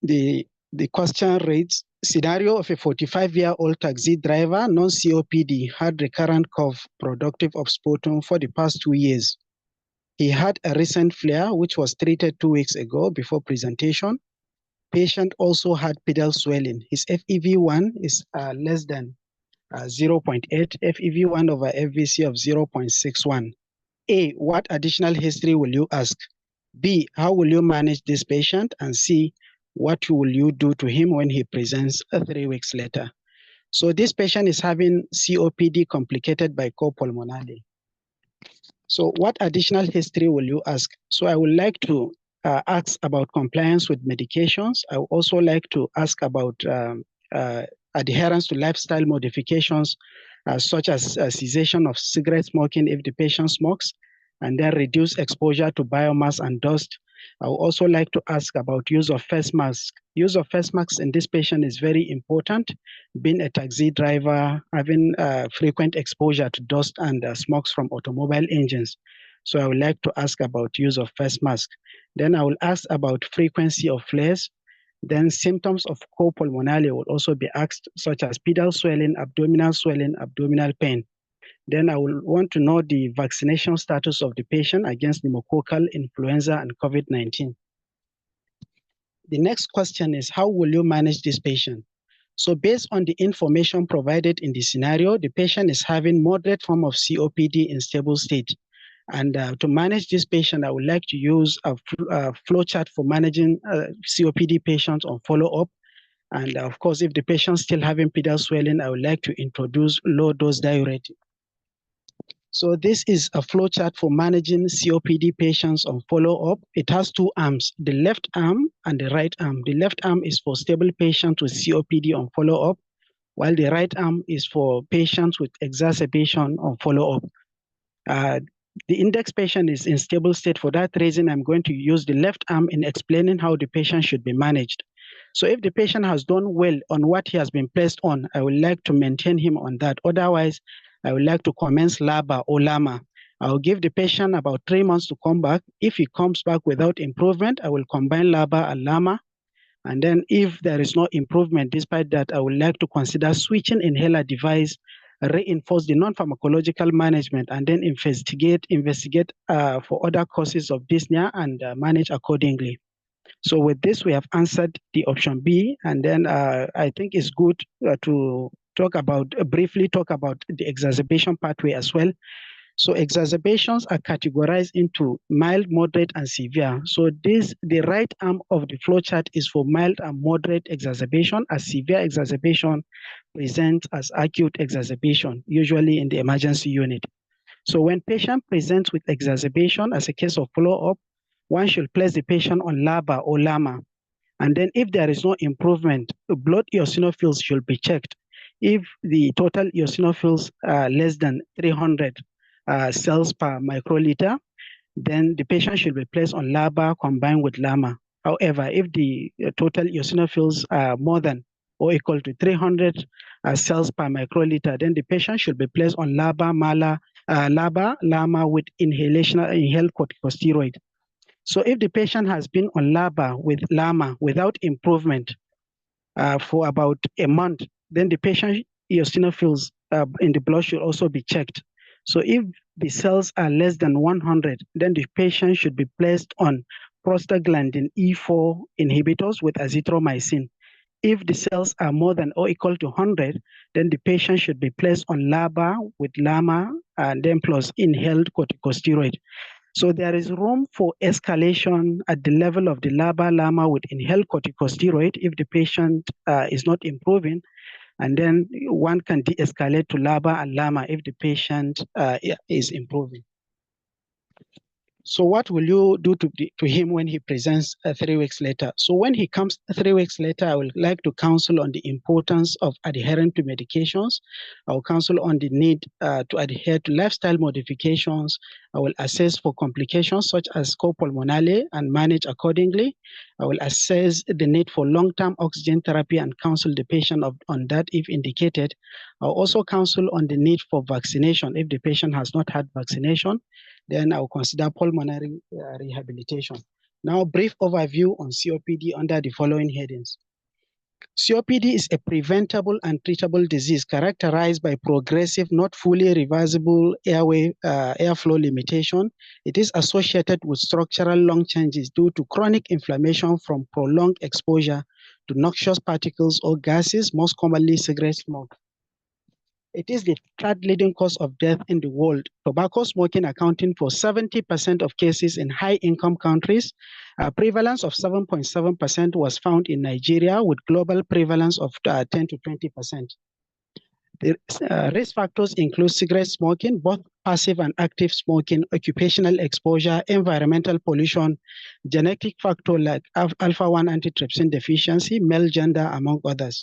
The question reads, scenario of a 45-year-old taxi driver, non-COPD, had recurrent cough productive of sputum for the past 2 years. He had a recent flare, which was treated 2 weeks ago before presentation. Patient also had pedal swelling. His FEV1 is less than 0.8, FEV1 over FVC of 0.61. A, what additional history will you ask? B, how will you manage this patient? And C, what will you do to him when he presents 3 weeks later? So this patient is having COPD complicated by copulmonale. So what additional history will you ask? So I would like to ask about compliance with medications. I would also like to ask about adherence to lifestyle modifications, such as cessation of cigarette smoking if the patient smokes, and then reduce exposure to biomass and dust. I would also like to ask about use of face mask. Use of face masks in this patient is very important. Being a taxi driver, having frequent exposure to dust and smokes from automobile engines. So I would like to ask about use of face mask. Then I will ask about frequency of flares. Then symptoms of copulmonale will also be asked, such as pedal swelling, abdominal pain. Then I will want to know the vaccination status of the patient against pneumococcal influenza and COVID-19. The next question is, how will you manage this patient? So based on the information provided in the scenario, the patient is having moderate form of COPD in stable state. And to manage this patient, I would like to use a flow chart for managing COPD patients on follow-up. And of course, if the patient is still having pedal swelling, I would like to introduce low-dose diuretic. So this is a flow chart for managing COPD patients on follow-up. It has two arms, the left arm and the right arm. The left arm is for stable patients with COPD on follow-up, while the right arm is for patients with exacerbation on follow-up. The index patient is in stable state. For that reason, I'm going to use the left arm in explaining how the patient should be managed. So if the patient has done well on what he has been placed on, I would like to maintain him on that. Otherwise, I would like to commence LABA or LAMA. I will give the patient about 3 months to come back. If he comes back without improvement, I will combine LABA and LAMA. And then if there is no improvement, despite that, I would like to consider switching inhaler device, reinforce the non-pharmacological management, and then investigate for other causes of dyspnea and manage accordingly. So with this, we have answered the option B, and then I think it's good to briefly talk about the exacerbation pathway as well. So exacerbations are categorized into mild, moderate, and severe. So the right arm of the flowchart is for mild and moderate exacerbation, as severe exacerbation presents as acute exacerbation, usually in the emergency unit. So when patient presents with exacerbation as a case of follow-up, one should place the patient on LABA or LAMA. And then if there is no improvement, blood eosinophils should be checked. If the total eosinophils are less than 300 cells per microliter, then the patient should be placed on LABA combined with LAMA. However, if the total eosinophils are more than or equal to 300 cells per microliter, then the patient should be placed on LABA, LAMA with inhaled corticosteroid. So if the patient has been on LABA with LAMA without improvement for about a month, then the patient eosinophils in the blood should also be checked. So if the cells are less than 100, then the patient should be placed on prostaglandin E4 inhibitors with azithromycin. If the cells are more than or equal to 100, then the patient should be placed on LABA with LAMA and then plus inhaled corticosteroid. So there is room for escalation at the level of the LABA-LAMA with inhaled corticosteroid if the patient is not improving. And then one can de-escalate to LABA and LAMA if the patient is improving. So what will you do to him when he presents 3 weeks later? So when he comes 3 weeks later, I would like to counsel on the importance of adhering to medications. I will counsel on the need to adhere to lifestyle modifications. I will assess for complications such as copulmonale and manage accordingly. I will assess the need for long-term oxygen therapy and counsel the patient on that if indicated. I'll also counsel on the need for vaccination if the patient has not had vaccination. Then I'll consider pulmonary rehabilitation. Now, brief overview on COPD under the following headings. COPD is a preventable and treatable disease characterized by progressive, not fully reversible airflow limitation. It is associated with structural lung changes due to chronic inflammation from prolonged exposure to noxious particles or gases, most commonly cigarette smoke. It is the third leading cause of death in the world, tobacco smoking accounting for 70% of cases in high-income countries. A prevalence of 7.7% was found in Nigeria, with global prevalence of 10 to 20%. The risk factors include cigarette smoking, both passive and active smoking, occupational exposure, environmental pollution, genetic factor like alpha-1 antitrypsin deficiency, male gender, among others.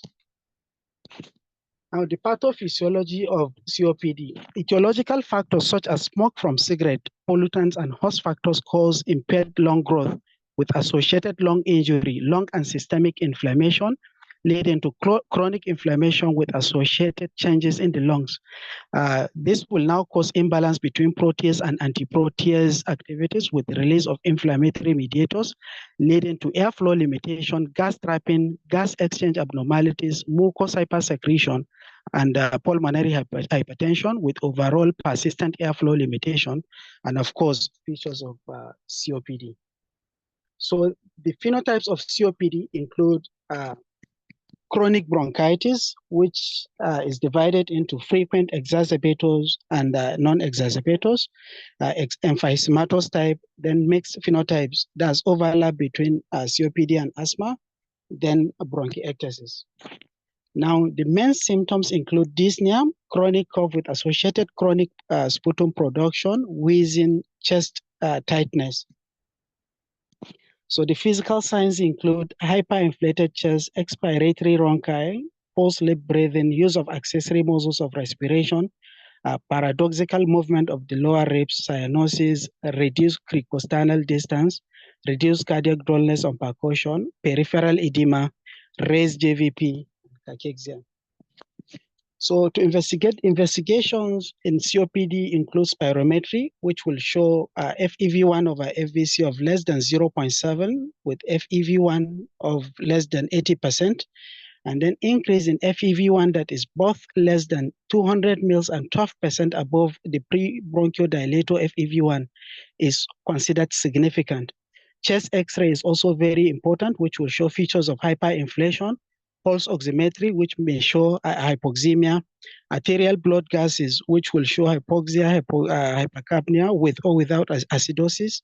Now, the pathophysiology of COPD. Etiological factors such as smoke from cigarette, pollutants, and host factors cause impaired lung growth with associated lung injury, lung and systemic inflammation, leading to chronic inflammation with associated changes in the lungs. This will now cause imbalance between protease and anti-protease activities with release of inflammatory mediators, leading to airflow limitation, gas trapping, gas exchange abnormalities, mucous hypersecretion, and pulmonary hypertension with overall persistent airflow limitation, and of course, features of COPD. So the phenotypes of COPD include chronic bronchitis, which is divided into frequent exacerbators and non-exacerbators, emphysematous type, then mixed phenotypes, that's overlap between COPD and asthma, then bronchiectasis. Now, the main symptoms include dyspnea, chronic cough with associated chronic sputum production, wheezing, chest tightness. So the physical signs include hyperinflated chest, expiratory rhonchi, forced lip breathing, use of accessory muscles of respiration, paradoxical movement of the lower ribs, cyanosis, reduced cricosternal distance, reduced cardiac dullness on percussion, peripheral edema, raised JVP, cachexia. So to investigate, investigations in COPD include spirometry, which will show FEV1 over FVC of less than 0.7 with FEV1 of less than 80%, and then increase in FEV1 that is both less than 200 mils and 12% above the pre-bronchodilator FEV1 is considered significant. Chest X-ray is also very important, which will show features of hyperinflation, pulse oximetry, which may show hypoxemia, arterial blood gases, which will show hypoxia, hypercapnia with or without acidosis.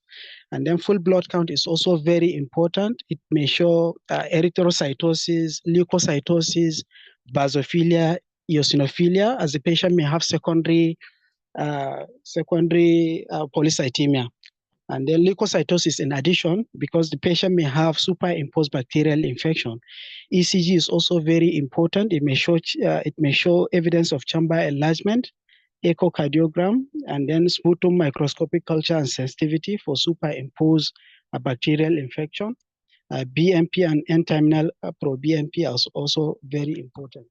And then full blood count is also very important. It may show erythrocytosis, leukocytosis, basophilia, eosinophilia, as the patient may have secondary polycythemia. And then leukocytosis in addition, because the patient may have superimposed bacterial infection. ECG is also very important. It may show evidence of chamber enlargement, echocardiogram, and then sputum microscopic culture and sensitivity for superimposed bacterial infection. BMP and N-terminal pro-BMP are also very important.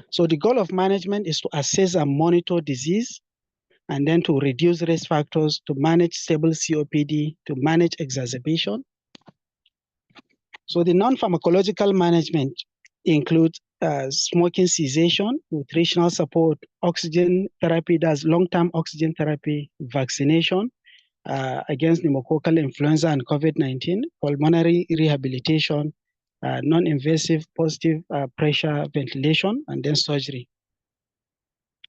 So the goal of management is to assess and monitor disease, and then to reduce risk factors, to manage stable COPD, to manage exacerbation. So the non-pharmacological management includes smoking cessation, nutritional support, oxygen therapy, that's long-term oxygen therapy, vaccination against pneumococcal influenza and COVID-19, pulmonary rehabilitation, non-invasive positive pressure ventilation, and then surgery.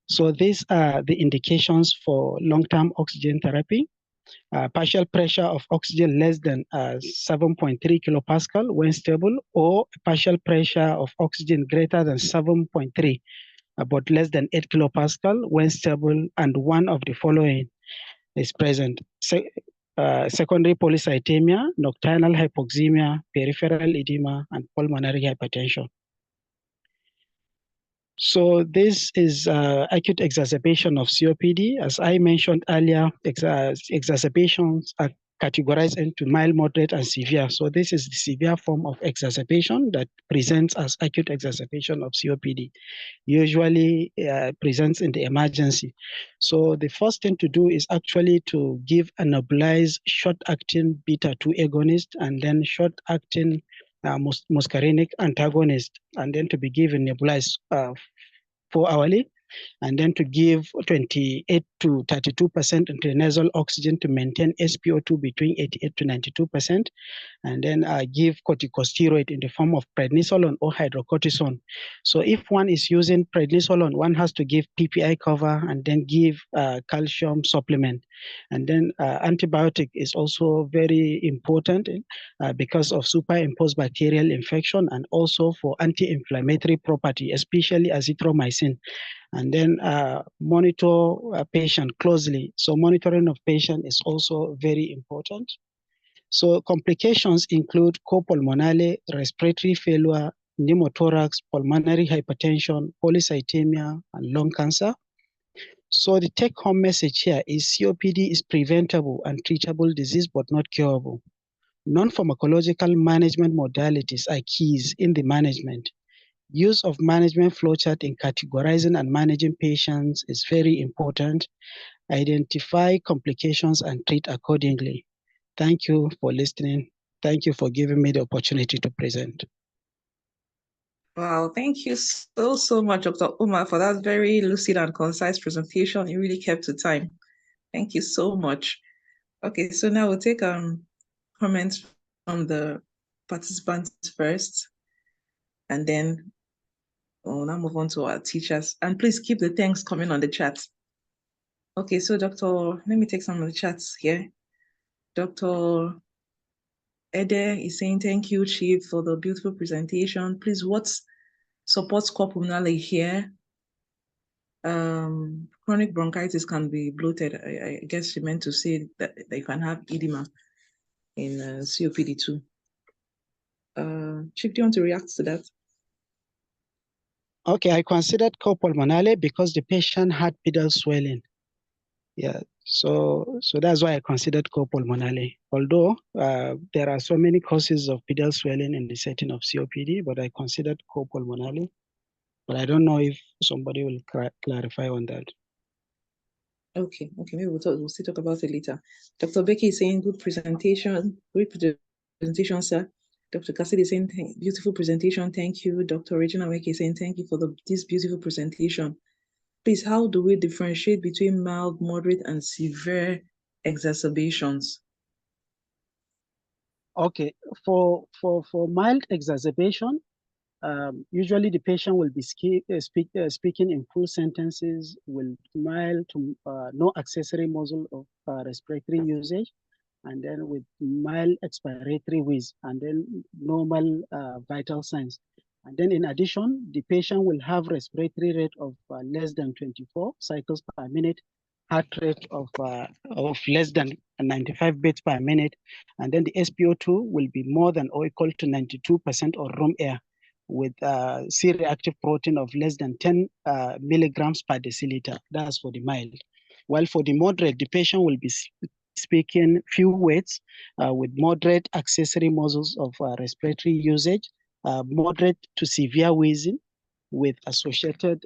So these are the indications for long-term oxygen therapy. Partial pressure of oxygen less than 7.3 kilopascal when stable, or partial pressure of oxygen greater than 7.3 but less than 8 kilopascal when stable, and one of the following is present. Secondary polycythemia, nocturnal hypoxemia, peripheral edema, and pulmonary hypertension. So this is acute exacerbation of COPD. As I mentioned earlier, exacerbations categorized into mild, moderate, and severe. So this is the severe form of exacerbation that presents as acute exacerbation of COPD, usually presents in the emergency. So the first thing to do is actually to give a nebulized short-acting beta-2 agonist and then short-acting muscarinic antagonist, and then to be given nebulized 4-hourly, and then to give 28 to 32% intranasal oxygen to maintain SpO2 between 88 to 92%, and then give corticosteroid in the form of prednisolone or hydrocortisone. So if one is using prednisolone, one has to give PPI cover and then give calcium supplement. And then antibiotic is also very important because of superimposed bacterial infection and also for anti-inflammatory property, especially azithromycin. And then monitor a patient closely. So monitoring of patient is also very important. So complications include copulmonale, respiratory failure, pneumothorax, pulmonary hypertension, polycythemia, and lung cancer. So the take-home message here is COPD is preventable and treatable disease, but not curable. Non-pharmacological management modalities are keys in the management. Use of management flowchart in categorizing and managing patients is very important. Identify complications and treat accordingly. Thank you for listening. Thank you for giving me the opportunity to present. Wow, thank you so much, Dr. Umar, for that very lucid and concise presentation. You really kept to time. Thank you so much. Okay, so now we'll take comments from the participants first, and then we'll now move on to our teachers. And please keep the thanks coming on the chat. Okay, so let me take some of the chats here. Dr. Ede is saying, thank you, Chief, for the beautiful presentation. Please, what supports core pulmonale here? Chronic bronchitis can be bloated. I guess she meant to say that they can have edema in COPD too. Chief, do you want to react to that? Okay, I considered copulmonale because the patient had pedal swelling. Yeah, so that's why I considered copulmonale. Although there are so many causes of pedal swelling in the setting of COPD, but I considered copulmonale. But I don't know if somebody will clarify on that. Okay, maybe we'll still talk about it later. Dr. Becky is saying, good presentation, sir. Dr. Cassidy is saying, beautiful presentation, thank you. Dr. Regina Weke is saying, thank you for this beautiful presentation. Please, how do we differentiate between mild, moderate, and severe exacerbations? Okay, for mild exacerbation, usually the patient will be speaking in full sentences, will mild to no accessory muscle of respiratory usage, and then with mild expiratory wheeze, and then normal vital signs. And then in addition, the patient will have respiratory rate of less than 24 cycles per minute, heart rate of less than 95 beats per minute, and then the SpO2 will be more than or equal to 92% of room air, with C-reactive protein of less than 10 milligrams per deciliter. That's for the mild. While for the moderate, the patient will be speaking few words with moderate accessory muscles of respiratory usage, moderate to severe wheezing with associated,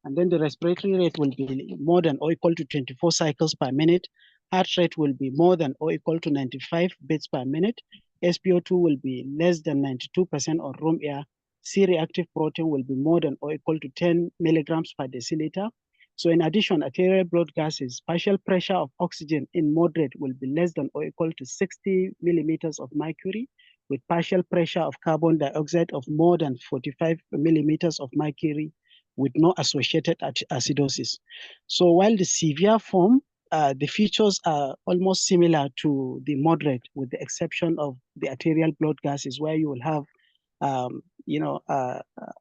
and then the respiratory rate will be more than or equal to 24 cycles per minute. Heart rate will be more than or equal to 95 beats per minute. SpO2 will be less than 92% of room air. C-reactive protein will be more than or equal to 10 milligrams per deciliter. So in addition, arterial blood gases, partial pressure of oxygen in moderate will be less than or equal to 60 millimeters of mercury, with partial pressure of carbon dioxide of more than 45 millimeters of mercury, with no associated acidosis. So while the severe form, the features are almost similar to the moderate, with the exception of the arterial blood gases, where you will have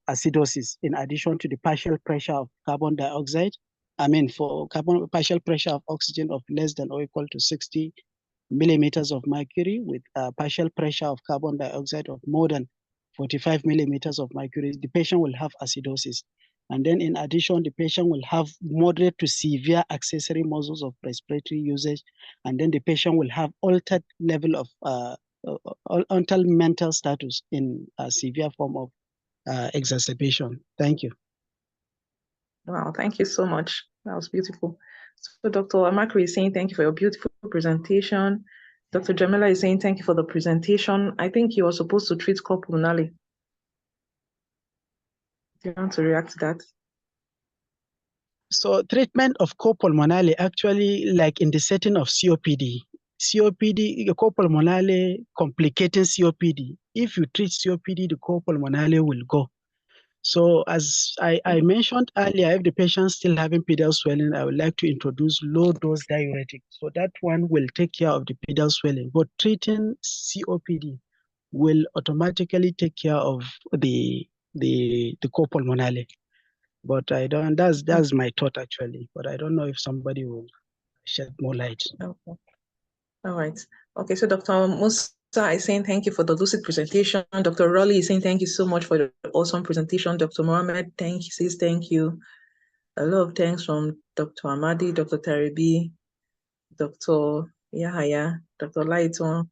acidosis in addition to the partial pressure of carbon dioxide. For partial pressure of oxygen of less than or equal to 60 millimeters of mercury, with partial pressure of carbon dioxide of more than 45 millimeters of mercury, the patient will have acidosis. And then in addition, the patient will have moderate to severe accessory muscles of respiratory usage. And then the patient will have altered level of altered mental status in a severe form of exacerbation. Thank you. Wow, thank you so much. That was beautiful. So Dr. Amakri is saying thank you for your beautiful presentation. Dr. Jamila is saying thank you for the presentation. I think you are supposed to treat pulmonale. Do you want to react to that? So treatment of copulmonale actually like in the setting of COPD. COPD, the copulmonale complicating COPD. If you treat COPD, the copulmonale will go. So as I mentioned earlier, if the patient still having pedal swelling, I would like to introduce low dose diuretic. So that one will take care of the pedal swelling. But treating COPD will automatically take care of the copulmonale. But I don't. That's my thought actually. But I don't know if somebody will shed more light. Okay. All right. Okay. So Dr. Musa is saying thank you for the lucid presentation. Dr. Raleigh is saying thank you so much for the awesome presentation. Dr. Mohammed, says thank you. A lot of thanks from Dr. Amadi, Dr. Taribi, Dr. Yahaya, Dr. Lighton,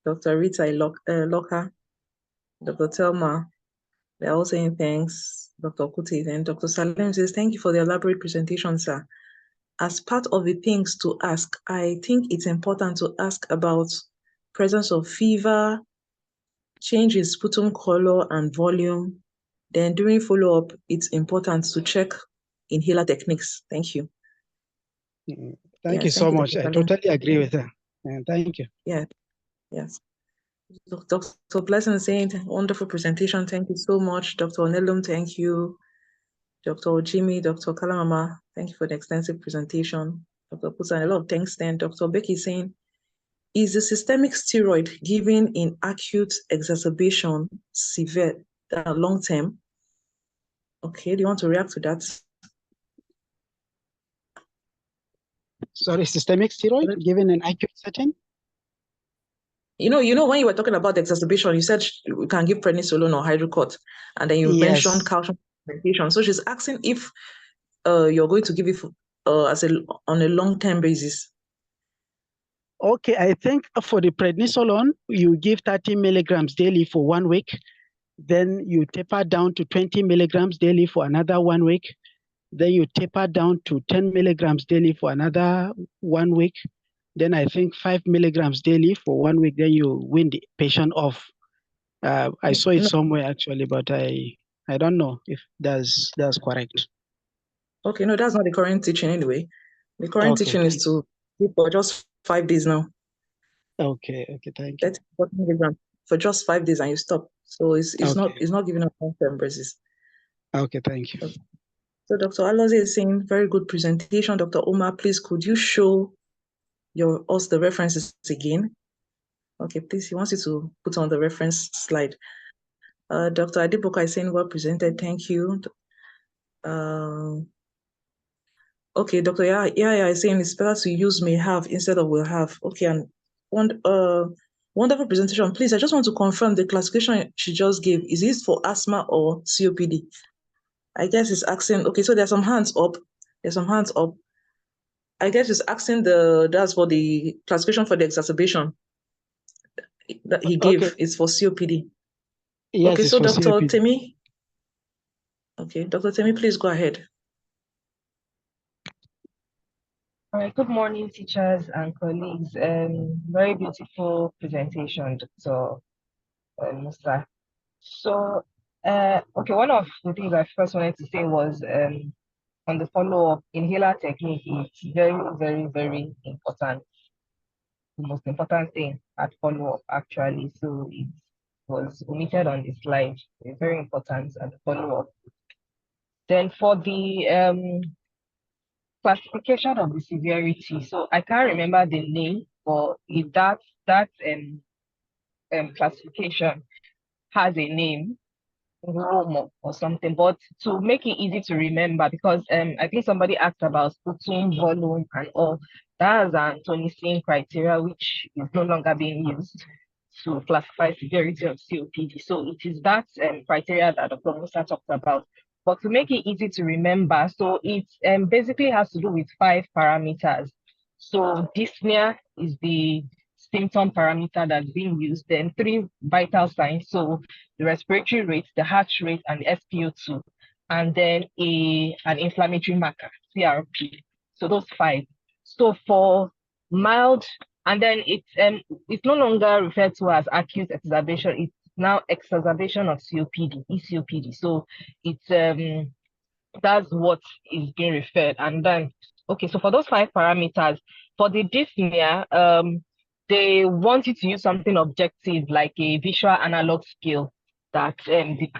Dr. Rita Loka, Dr. Telma. They're all saying thanks, Dr. Kuti. And Dr. Salim says, thank you for the elaborate presentation, sir. As part of the things to ask, I think it's important to ask about presence of fever, change in sputum color and volume. Then during follow-up, it's important to check inhaler techniques. Thank you. Thank you so much. I totally agree with that. Thank you. Yeah, yes. Dr. Blessing saying, wonderful presentation. Thank you so much. Dr. Onelum, thank you. Dr. Jimmy, Dr. Kalamama, thank you for the extensive presentation. Dr. Pusan, a lot of thanks then. Dr. Becky saying, is the systemic steroid given in acute exacerbation severe long term? Okay, do you want to react to that? Sorry, systemic steroid given in acute setting? You know, when you were talking about the exacerbation, you said we can give prednisolone or hydrocort, and then you mentioned calcium supplementation. So she's asking if you're going to give it on a long-term basis. Okay, I think for the prednisolone, you give 30 milligrams daily for 1 week. Then you taper down to 20 milligrams daily for another 1 week. Then you taper down to 10 milligrams daily for another 1 week. Then I think 5 milligrams daily for 1 week. Then you wean the patient off. I saw it somewhere actually, but I don't know if that's correct. Okay, no, that's not the current teaching anyway. The current teaching is to give for just 5 days now. Okay, thank you. 40 milligrams for just 5 days and you stop. So it's not giving a long-term basis. Okay, thank you. Okay. So Dr. Alozie is saying, very good presentation. Dr. Omar, please could you show us the references again? Okay, please, he wants you to put on the reference slide. Dr. Adiboka is saying, well presented, thank you. Okay, Dr. Yeah, is saying it's better to use may have instead of will have. Okay, and wonderful presentation. Please, I just want to confirm the classification she just gave. Is this for asthma or COPD? I guess it's asking, okay, so there's some hands up. I guess it's asking that's for the classification for the exacerbation that he gave. Okay. Is for COPD. Yes, okay, so Dr. COPD. Temi. Okay, Dr. Temi, please go ahead. All right, good morning, teachers and colleagues. Very beautiful presentation, Dr. Musa. So, okay, one of the things I first wanted to say was on the follow-up, inhaler technique is very, very, very important. The most important thing at follow-up, actually. So it was omitted on the slide. It's very important at the follow-up. Then for the classification of the severity. So I can't remember the name, but if that classification has a name, Romo or something, but to make it easy to remember, because I think somebody asked about sputum volume and all. That is an Tonisin criteria, which is no longer being used to classify severity of COPD. So it is that criteria that Dr. Musa talked about, But to make it easy to remember, so it basically has to do with 5 parameters. So dyspnea is the symptom parameter that's being used, then 3 vital signs, so the respiratory rate, the heart rate, and the SpO2, and then an inflammatory marker, CRP. So those 5. So for mild, and then it's no longer referred to as acute exacerbation, it's now exacerbation of COPD, ECOPD. So it's that's what is being referred. And then, okay, so for those 5 parameters, for the dyspnea, they want you to use something objective like a visual analog scale that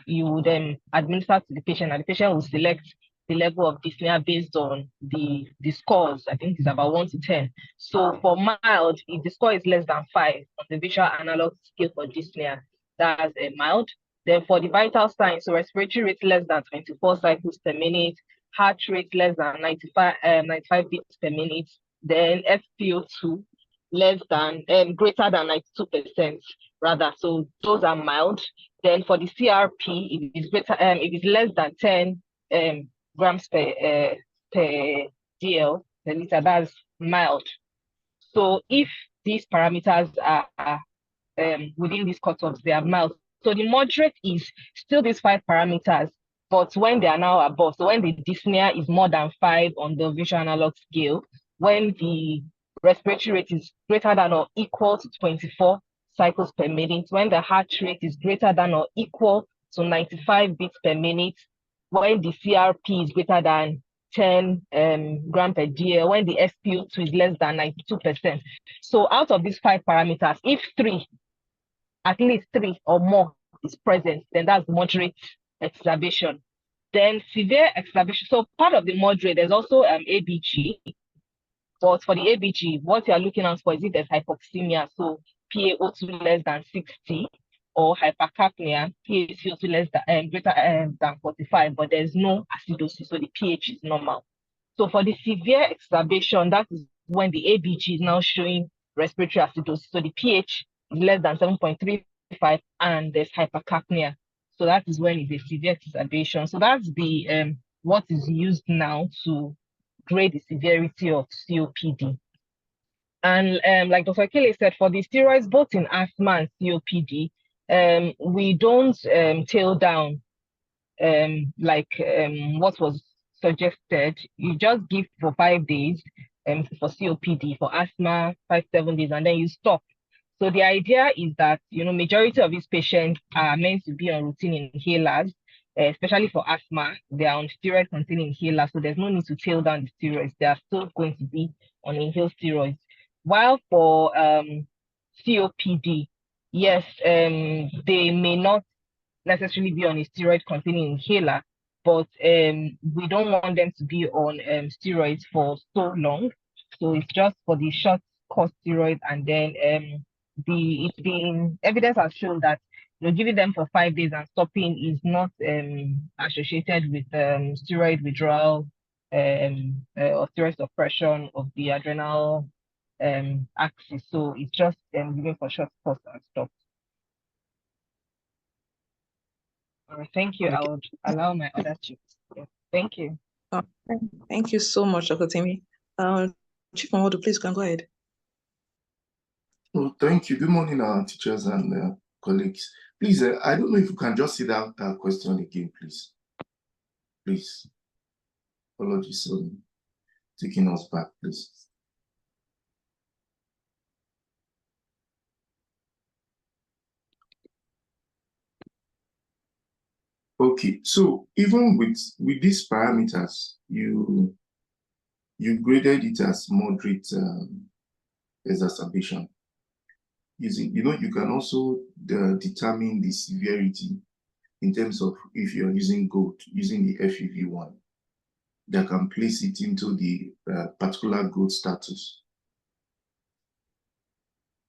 you would administer to the patient, and the patient will select the level of dyspnea based on the scores. I think it's about 1 to 10. So for mild, if the score is less than 5 on the visual analog scale for dyspnea, that's a mild. Then for the vital signs, so respiratory rate less than 24 cycles per minute, heart rate less than 95 beats per minute, then SpO2 less than greater than 92% rather. So those are mild. Then for the CRP, if it's greater, if it's less than 10 grams per DL per liter, that's mild. So if these parameters are within these cutoffs, they are mild. So the moderate is still these 5 parameters, but when they are now above, so when the dyspnea is more than 5 on the visual analog scale, when the respiratory rate is greater than or equal to 24 cycles per minute, when the heart rate is greater than or equal to 95 beats per minute, when the CRP is greater than 10 gram per DL, when the SpO2 is less than 92%. So out of these 5 parameters, if at least 3 or more is present, then that's moderate exacerbation. Then severe exacerbation. So part of the moderate, there's also ABG. But for the ABG, what you are looking out for is if there's hypoxemia, so PaO2 less than 60, or hypercapnia, PaCO2 less than greater than 45, but there's no acidosis, so the pH is normal. So for the severe exacerbation, that is when the ABG is now showing respiratory acidosis, so the pH is less than 7.35 and there's hypercapnia. So that is when it's a severe exacerbation. So that's the what is used now to grade the severity of COPD. And like Dr. Kele said, for the steroids, both in asthma and COPD, we don't tail down what was suggested. You just give for 5 days for COPD, for asthma, 5-7 days, and then you stop. So the idea is that, majority of these patients are meant to be on routine inhalers, especially for asthma. They are on steroid-containing inhalers, so there's no need to tail down the steroids. They are still going to be on inhaled steroids. While for COPD, yes, they may not necessarily be on a steroid-containing inhaler, but we don't want them to be on steroids for so long. So it's just for the short course steroid, and then evidence has shown that giving them for 5 days and stopping is not associated with steroid withdrawal or steroid suppression of the adrenal axis. So it's just giving for short course and stop. All right, thank you. I would allow my other chiefs. Yeah, thank you. Thank you so much, Dr. Timmy. Chief Mamodu, please go ahead. Well, thank you. Good morning, teachers and colleagues. Please, I don't know if you can just see that question again, please. Please. Apologies for taking us back, please. Okay, so even with these parameters, you graded it as moderate exacerbation. Using, you can also determine the severity in terms of if you're using GOAT, using the FEV1, that can place it into the particular GOAT status.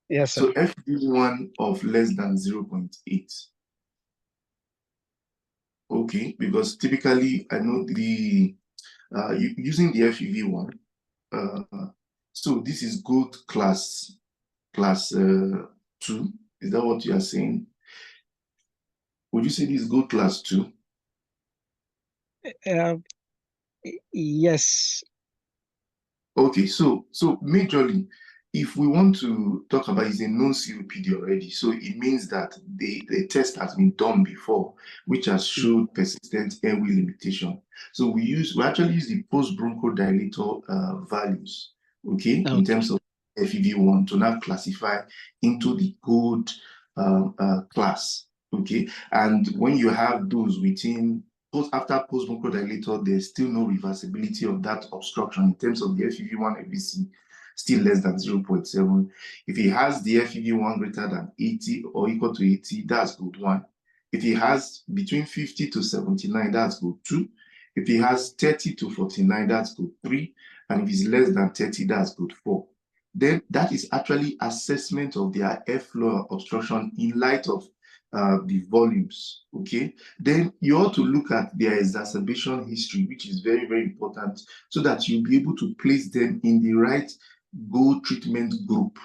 Yes, sir. So FEV1 of less than 0.8. Okay, because typically I know the using the FEV1, so this is GOAT class 2. Is that what you are saying? Would you say this is GOAT class 2? Uh, yes. Okay, so majorly, if we want to talk about is a known COPD already, so it means that the test has been done before, which has showed persistent airway limitation. So we actually use the post bronchodilator values, okay, in terms of FEV1 to now classify into the gold class, okay. And when you have those within after post bronchodilator, there's still no reversibility of that obstruction in terms of the FEV1 FVC, still less than 0.7. If he has the FEV1 greater than 80 or equal to 80, that's good 1. If he has between 50 to 79, that's good 2. If he has 30 to 49, that's good 3. And if it's less than 30, that's good 4. Then that is actually assessment of their airflow obstruction in light of the volumes, okay? Then you ought to look at their exacerbation history, which is very, very important, so that you'll be able to place them in the right goal treatment group.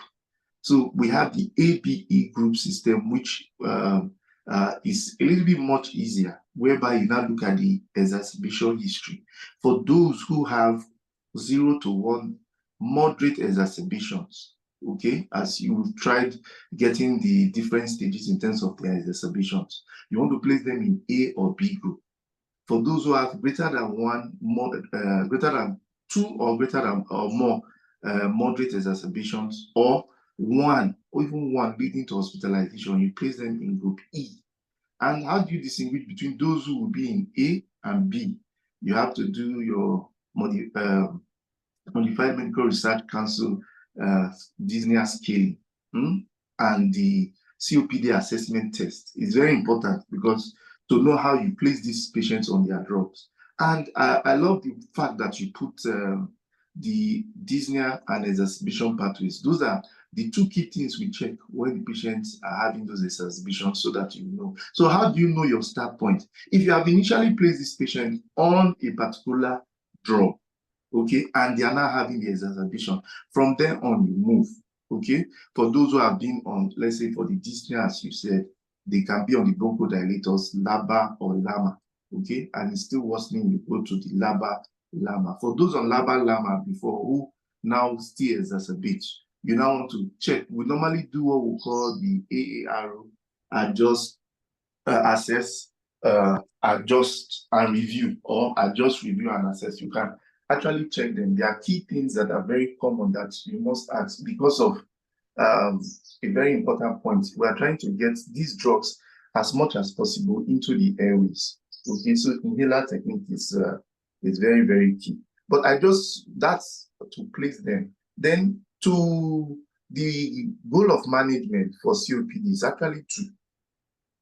So we have the ABE group system, which is a little bit much easier, whereby you now look at the exacerbation history. For those who have 0 to 1 moderate exacerbations, okay, as you've tried getting the different stages in terms of their exacerbations, you want to place them in A or B group. For those who have greater than 2 or greater than or more moderate exacerbations, or 1 or even 1 leading to hospitalization, you place them in group E. And how do you distinguish between those who will be in A and B? You have to do your Modified Medical Research Council Dyspnea scaling and the COPD assessment test is very important, because to know how you place these patients on their drugs. And I love the fact that you put the dyspnea and exacerbation pathways. Those are the 2 key things we check when the patients are having those exacerbations, so that you know. So how do you know your start point? If you have initially placed this patient on a particular drug, okay, and they are now having the exacerbation, from then on you move, okay. For those who have been on, let's say for the dyspnea, as you said, they can be on the bronchodilators, LABA or LAMA, okay, and it's still worsening, you go to the LABA, LAMA. For those on LABA, LAMA before, who now still exacerbate, you now want to check. We normally do what we call the AARO, adjust, assess, adjust and review, or adjust, review and assess. You can actually check them. There are key things that are very common that you must ask, because of a very important point. We are trying to get these drugs as much as possible into the airways. Okay, so inhaler technique is very, very key. But that's to place them. Then to the goal of management for COPD is actually 2.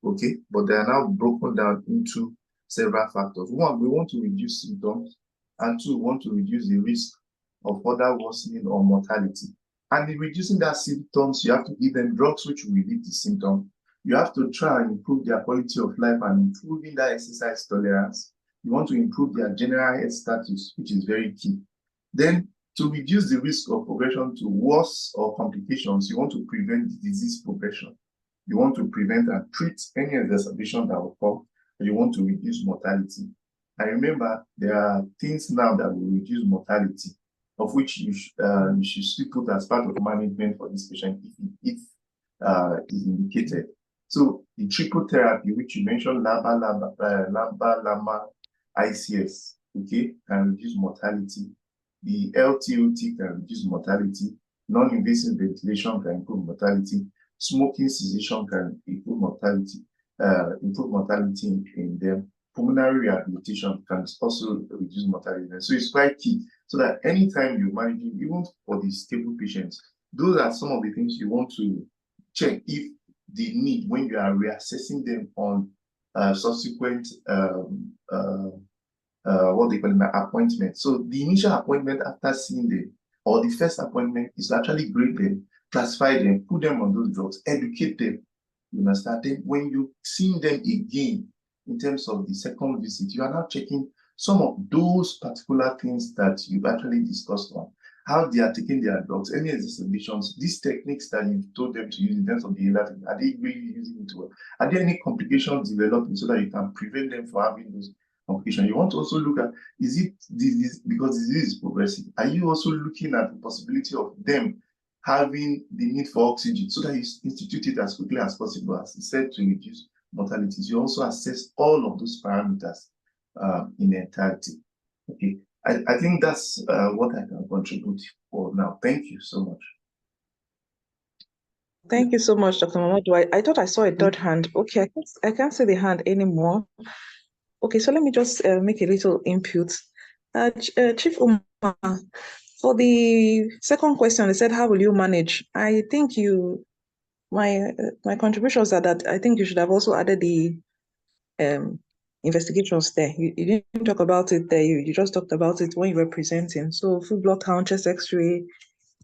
Okay, but they are now broken down into several factors. 1, we want to reduce symptoms, and 2, we want to reduce the risk of further worsening or mortality. And in reducing that symptoms, you have to give them drugs which will relieve the symptom. You have to try and improve their quality of life and improving that exercise tolerance. You want to improve their general health status, which is very key. Then, to reduce the risk of progression to worse or complications, you want to prevent the disease progression. You want to prevent and treat any exacerbation that will come, and you want to reduce mortality. And remember, there are things now that will reduce mortality, of which you should still put as part of management for this patient if is indicated. So the triple therapy, which you mentioned, LABA, LAMA, ICS, okay, can reduce mortality. The LTOT can reduce mortality. Non-invasive ventilation can improve mortality. Smoking cessation can improve mortality, in them. Pulmonary rehabilitation can also reduce mortality. So it's quite key, so that anytime you're managing, even for the stable patients, those are some of the things you want to check if the need, when you are reassessing them on subsequent what they call an appointment. So the initial appointment after seeing them, or the first appointment, is to actually grade them, classify them, put them on those drugs, educate them. You understand? Then when you see them again in terms of the second visit, you are now checking some of those particular things that you've actually discussed on, how they are taking their drugs, any exacerbations, these techniques that you've told them to use in terms of the healer, are they really using it well? Are there any complications developing, so that you can prevent them from having those complication. You want to also look at, is it disease, because disease is progressive, are you also looking at the possibility of them having the need for oxygen so that you institute it as quickly as possible, as you said, to reduce mortalities? You also assess all of those parameters in entirety. Okay, I think that's what I can contribute for now. Thank you so much. Thank you so much, Dr. Mamadou. I thought I saw a third hand. Okay, I can't see the hand anymore. Okay, so let me just make a little input. Chief Umar, for the second question, they said, how will you manage? I think my contributions are that I think you should have also added the investigations there. You didn't talk about it there. You just talked about it when you were presenting. So full blood count, chest X-ray,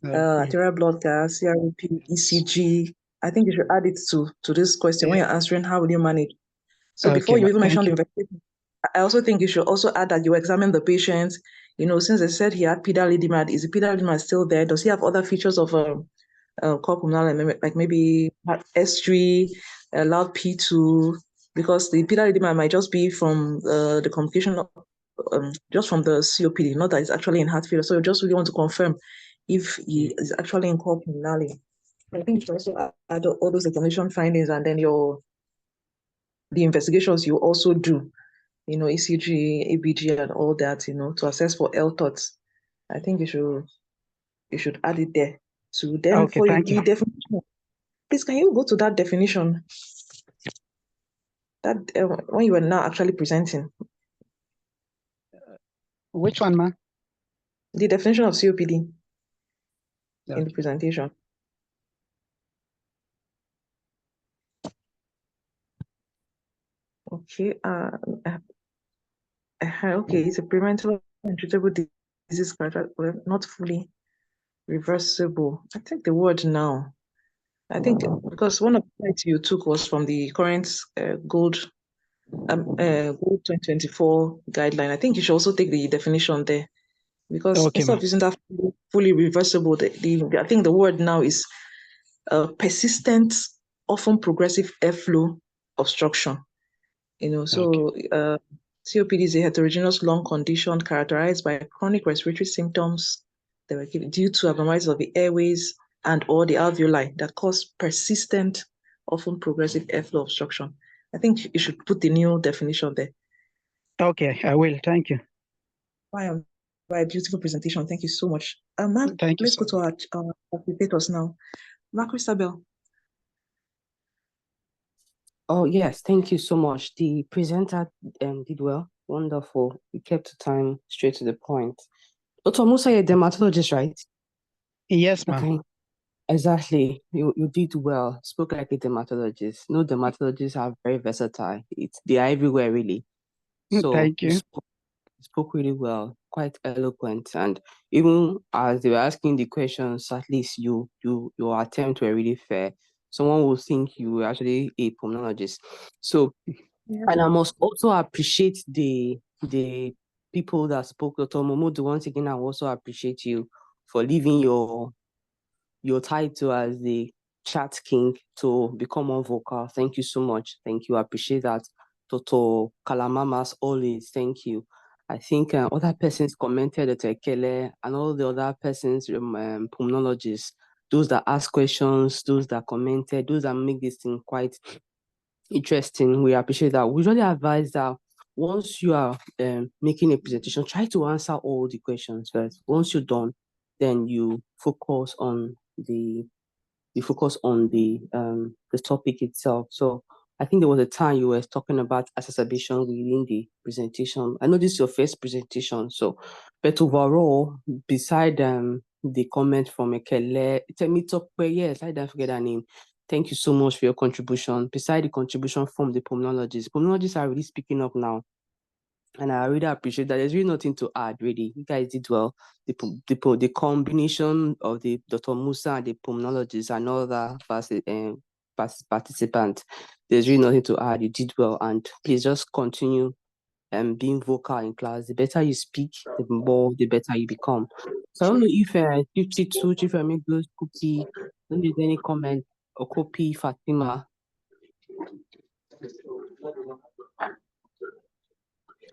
arterial blood gas, CRP, ECG. I think you should add it to this question when you're answering how will you manage. So before you even mention the investigation, I also think you should also add that you examine the patient. Since they said he had pedal edema, is the pedal edema still there? Does he have other features of pulmonary, like maybe S3, loud P2? Because the pedal edema might just be from the complication of, just from the COPD, not that it's actually in heart failure. So you just really want to confirm if he is actually in core pulmonary. I think you should also add all those examination findings, and then the investigations you also do, ECG, ABG, and all that, to assess for L thoughts. I think you should add it there. So then for the definition, please, can you go to that definition? That when you were now actually presenting. Which one, ma? The definition of COPD in the presentation. Okay. Okay, it's a preventable and treatable disease, not fully reversible. I think the word now. I think because one of the points you took was from the current Gold 2024 guideline. I think you should also take the definition there, because instead of using that fully reversible, I think the word now is persistent, often progressive airflow obstruction. COPD is a heterogeneous lung condition characterized by chronic respiratory symptoms that were given due to abnormalities of the airways and or the alveoli that cause persistent, often progressive airflow obstruction. I think you should put the new definition there. Okay, I will. Thank you. By a beautiful presentation. Thank you so much. Ma'am, let's go to our participators now. Mark Christabel. Oh, yes. Thank you so much. The presenter did well. Wonderful. You kept the time straight to the point. Dr. Musa, you're a dermatologist, right? Yes, ma'am. Okay. Exactly. You did well. Spoke like a dermatologist. No, dermatologists are very versatile. They are everywhere, really. So thank you. Spoke really well, quite eloquent, and even as they were asking the questions, at least your attempts were really fair. Someone would think you were actually a pulmonologist. So, and I must also appreciate the people that spoke. Dr. Momodu, once again, I also appreciate you for leaving your title as the chat king to become more vocal. Thank you so much. Thank you. I appreciate that. Dr. Kalamamas, always, thank you. I think other persons commented, Dr. Ekele, and all the other persons, pulmonologists, those that ask questions, those that commented, those that make this thing quite interesting. We appreciate that. We really advise that once you are making a presentation, try to answer all the questions first. Once you're done, then you focus on the topic itself. So I think there was a time you were talking about exacerbation within the presentation. I know this is your first presentation, but overall, beside the comment from Ekele, yes, I didn't forget her name. Thank you so much for your contribution. Beside the contribution from the pulmonologists are really speaking up now. And I really appreciate that. There's really nothing to add, really. You guys did well. The combination of the Dr. Musa and the pulmonologist and other participants, there's really nothing to add. You did well. And please just continue being vocal in class. The better you speak, the better you become. So I don't know if Chief Chitu, Chief Amigos, Kopi, don't need any comment, or Kopi, Fatima.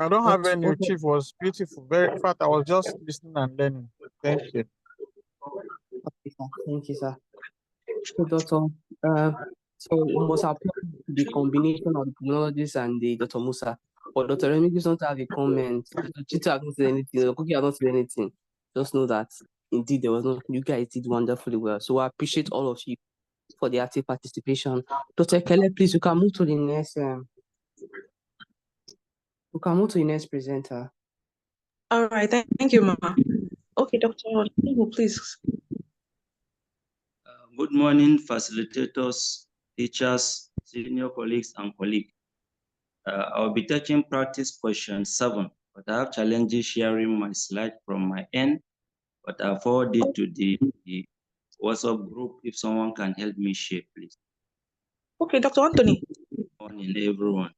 I don't have But any. okay, Chief was beautiful. Very, in fact, I was just listening and learning. Thank you. okay, sir. Thank you, sir. So, Doctor, so we must apply the combination of the pulmonologist and the Dr. Musa. But Dr. Remy doesn't have a comment. Dr. Chita hasn't said anything. Dr. Cookie hasn't said anything. Just know that indeed there was no. You guys did wonderfully well. So I appreciate all of you for the active participation. Dr. Kele, please, you can move to the next. You can move to the next presenter. All right, thank you, Ma. Okay, Dr. Nuhu, please. Good morning, facilitators, teachers, senior colleagues, and colleagues. I'll be taking practice question 7, but I have challenges sharing my slide from my end, but I'll forward it to the WhatsApp group if someone can help me share, please. Okay, Dr. Anthony. Good morning, everyone.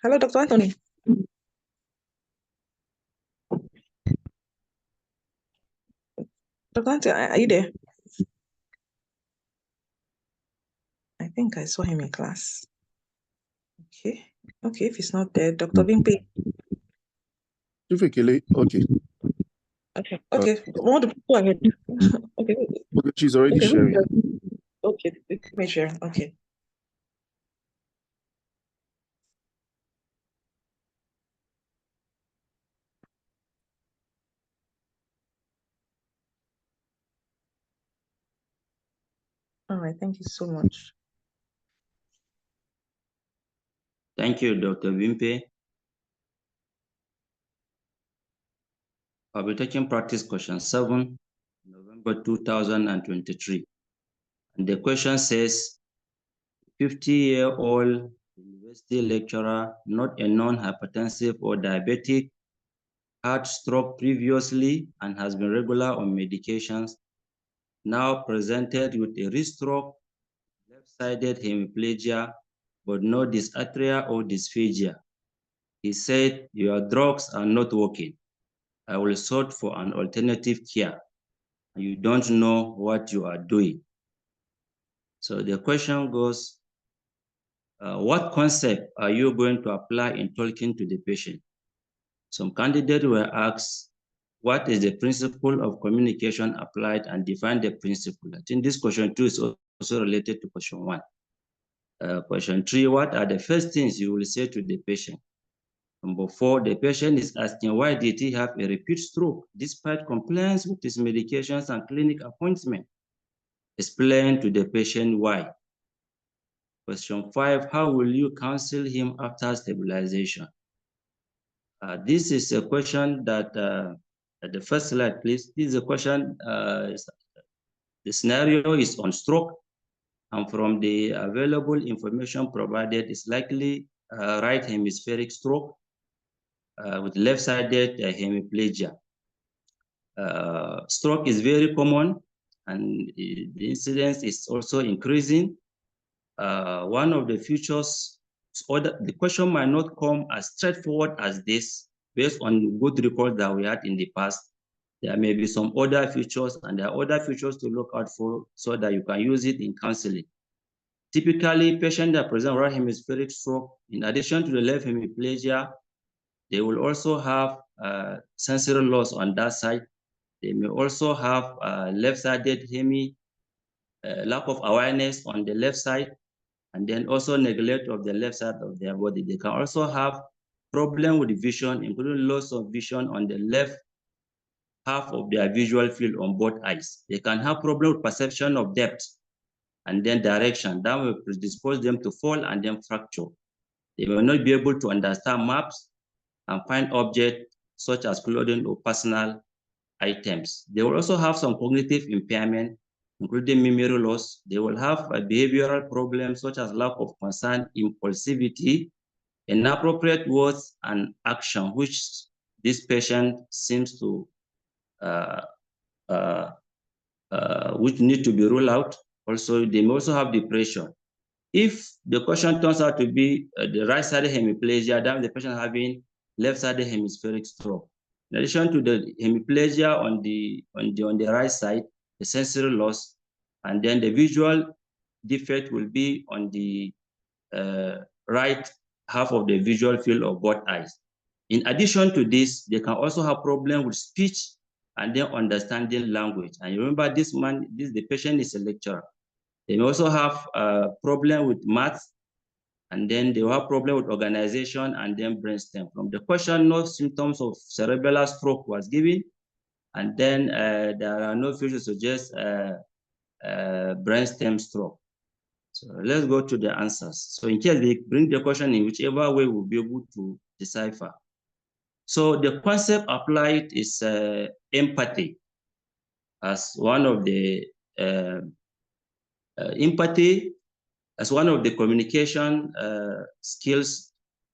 Hello, Dr. Anthony. Dr. Anthony, are you there? I think I saw him in class. Okay. Okay, if he's not there, Dr. Bimpe. Okay. Okay. Okay. Go ahead. Okay. Okay, she's already Okay. sharing. Okay. Let me share. Okay. All right. Thank you so much. Thank you, Dr. Bimpe. I'll be taking practice question 7, November 2023. And the question says, 50-year-old university lecturer, not a non-hypertensive or diabetic, had stroke previously and has been regular on medications, now presented with a restroke, left-sided hemiplegia, but no dysarthria or dysphagia. He said, your drugs are not working. I will sort for an alternative care. You don't know what you are doing. So the question goes, what concept are you going to apply in talking to the patient? Some candidates were asked, what is the principle of communication applied, and define the principle? I think this question 2 is also related to question 1. Question 3, what are the first things you will say to the patient? Number 4, the patient is asking, why did he have a repeat stroke despite compliance with his medications and clinic appointment? Explain to the patient why. Question 5, how will you counsel him after stabilization? This is a question that, at the first slide, please. This is a question, the scenario is on stroke, and from the available information provided, it's likely right hemispheric stroke with left-sided hemiplegia. Stroke is very common, and the incidence is also increasing. One of the features, the question might not come as straightforward as this, based on good records that we had in the past. There may be some other features, and there are other features to look out for so that you can use it in counseling. Typically, patients that present right hemispheric stroke, in addition to the left hemiplegia, they will also have sensory loss on that side. They may also have left-sided lack of awareness on the left side, and then also neglect of the left side of their body. They can also have problem with vision, including loss of vision on the left half of their visual field on both eyes. They can have problem with perception of depth and then direction. That will predispose them to fall and then fracture. They will not be able to understand maps and find objects such as clothing or personal items. They will also have some cognitive impairment, including memory loss. They will have a behavioral problems such as lack of concern, impulsivity, inappropriate words and action, which this patient seems to, which need to be ruled out. Also, they may also have depression. If the question turns out to be the right-sided hemiplegia, then the patient having left-sided hemispheric stroke. In addition to the hemiplegia on the right side, the sensory loss, and then the visual defect will be on the right half of the visual field of both eyes. In addition to this, they can also have problem with speech and then understanding language. And remember, the patient is a lecturer. They may also have a problem with math, and then they will have problem with organization and then brainstem. From the question, no symptoms of cerebral stroke was given, and then there are no features to suggest brainstem stroke. So let's go to the answers. So in case they bring the question in whichever way, we'll be able to decipher. So the concept applied is empathy as one of the empathy as one of the communication skills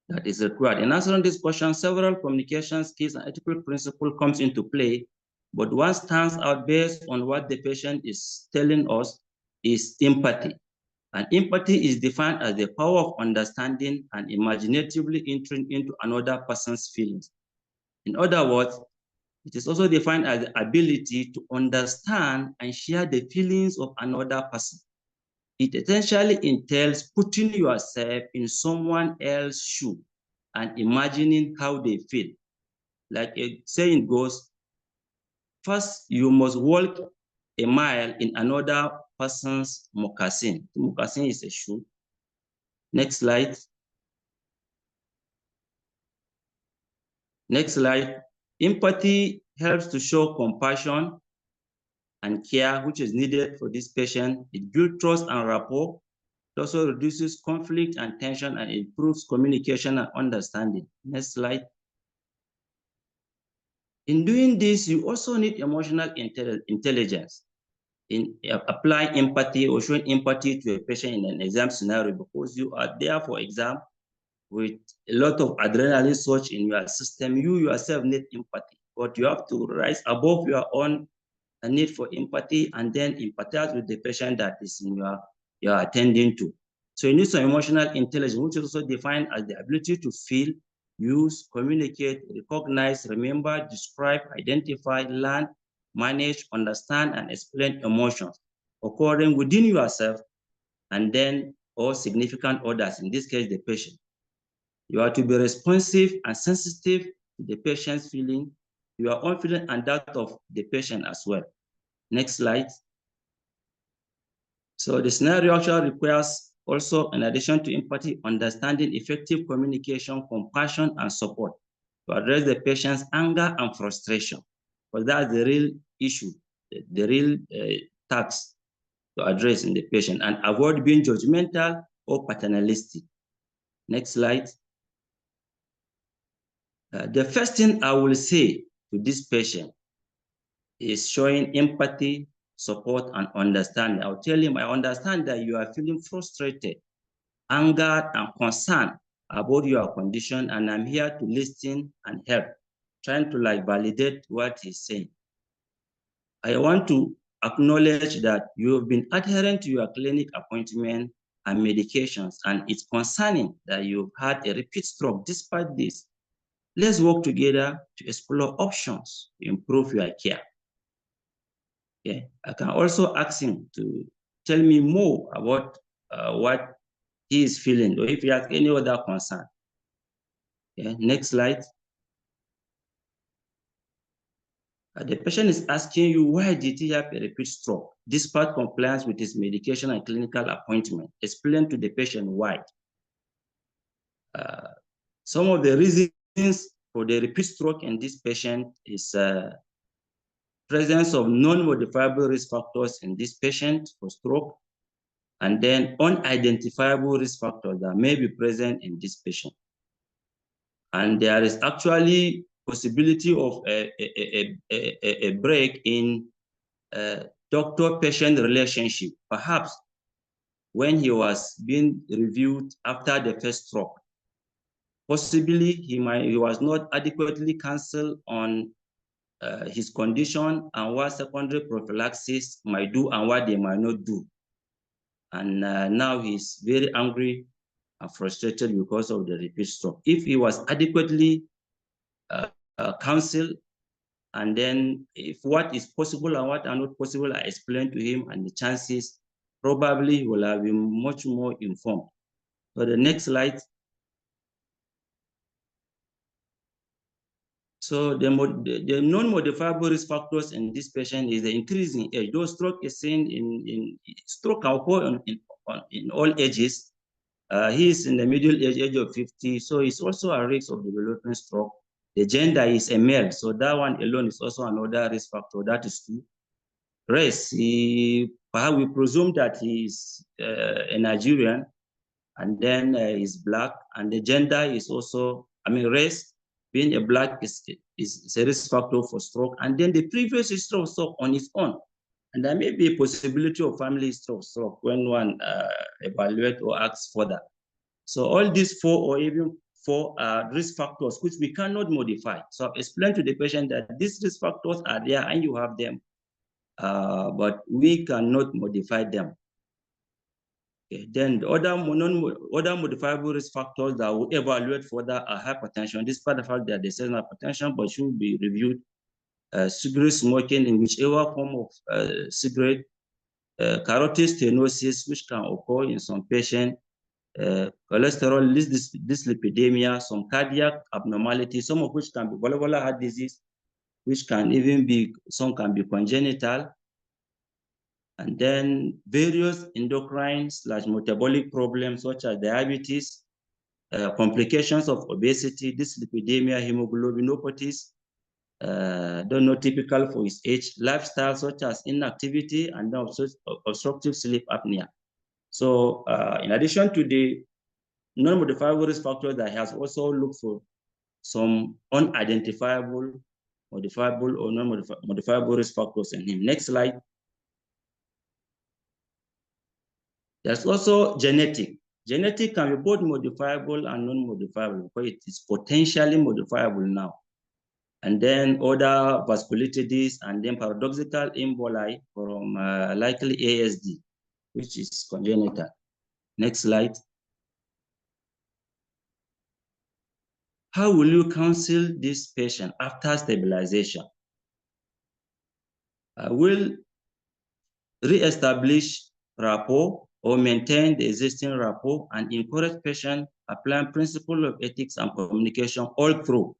that is required. In answering this question, several communication skills and ethical principle comes into play, but one stands out based on what the patient is telling us is empathy. And empathy is defined as the power of understanding and imaginatively entering into another person's feelings. In other words, it is also defined as the ability to understand and share the feelings of another person. It essentially entails putting yourself in someone else's shoe and imagining how they feel. Like a saying goes, first you must walk a mile in another person's moccasin. Moccasin is a shoe. Next slide. Next slide. Empathy helps to show compassion and care, which is needed for this patient. It builds trust and rapport. It also reduces conflict and tension and improves communication and understanding. Next slide. In doing this, you also need emotional intelligence in applying empathy or showing empathy to a patient in an exam scenario, because you are there for exam with a lot of adrenaline surge in your system. You yourself need empathy, but you have to rise above your own need for empathy and then empathize with the patient that is in you're attending to. So you need some emotional intelligence, which is also defined as the ability to feel, use, communicate, recognize, remember, describe, identify, learn, manage, understand, and explain emotions occurring within yourself and then or significant others, in this case, the patient. You are to be responsive and sensitive to the patient's feeling, your own feeling and that of the patient as well. Next slide. So the scenario actually requires also, in addition to empathy, understanding, effective communication, compassion, and support to address the patient's anger and frustration. Because that's the real issue, the real task to address in the patient, and avoid being judgmental or paternalistic. Next slide. The first thing I will say to this patient is showing empathy, support, and understanding. I'll tell him, I understand that you are feeling frustrated, angered, and concerned about your condition, and I'm here to listen and help, trying to validate what he's saying. I want to acknowledge that you have been adherent to your clinic appointment and medications, and it's concerning that you've had a repeat stroke. Despite this, let's work together to explore options to improve your care. Yeah, I can also ask him to tell me more about what he is feeling, or if he has any other concern. Yeah, next slide. The patient is asking you, why did he have a repeat stroke despite compliance with his medication and clinical appointment? Explain to the patient why. Some of the reasons for the repeat stroke in this patient is presence of non-modifiable risk factors in this patient for stroke, and then unidentifiable risk factors that may be present in this patient. And there is actually possibility of a break in doctor-patient relationship, perhaps when he was being reviewed after the first stroke. Possibly he was not adequately counseled on his condition and what secondary prophylaxis might do and what they might not do. And now he's very angry and frustrated because of the repeat stroke. If he was adequately counseled, and then if what is possible and what are not possible are explained to him, and the chances, probably he will have been much more informed. So the next slide. So the non-modifiable risk factors in this patient is the increase in age. Though stroke is seen in stroke can occur in all ages. He is in the middle age of 50, so he's also at risk of developing stroke. The gender is a male, so that one alone is also another risk factor. That is two. Race, perhaps we presume that he is a Nigerian, and then he's black, and the gender is also, race, being a black is a risk factor for stroke, and then the previous history of stroke on its own. And there may be a possibility of family history of stroke when one evaluate or asks further. So all these four or even four risk factors which we cannot modify. So I've explained to the patient that these risk factors are there and you have them, but we cannot modify them. Okay. Then the other modifiable risk factors that we evaluate further are hypertension. Despite the fact that they say hypertension, but should be reviewed. Cigarette smoking in whichever form of cigarette, carotid stenosis, which can occur in some patients, cholesterol, dyslipidemia, some cardiac abnormalities, some of which can be valvular heart disease, which can even be, some can be congenital, and then various endocrine/metabolic problems such as diabetes, complications of obesity, dyslipidemia, hemoglobinopathies, though not typical for his age, lifestyle such as inactivity and obstructive sleep apnea. So in addition to the non-modifiable risk factors, that has also looked for some unidentifiable, modifiable or non-modifiable risk factors in him. Next slide. There's also genetic. Genetic can be both modifiable and non-modifiable, because it is potentially modifiable now. And then other vasculitides, and then paradoxical emboli from likely ASD, which is congenital. Next slide. How will you counsel this patient after stabilization? Will re-establish rapport or maintain the existing rapport and encourage patient applying principle of ethics and communication all through.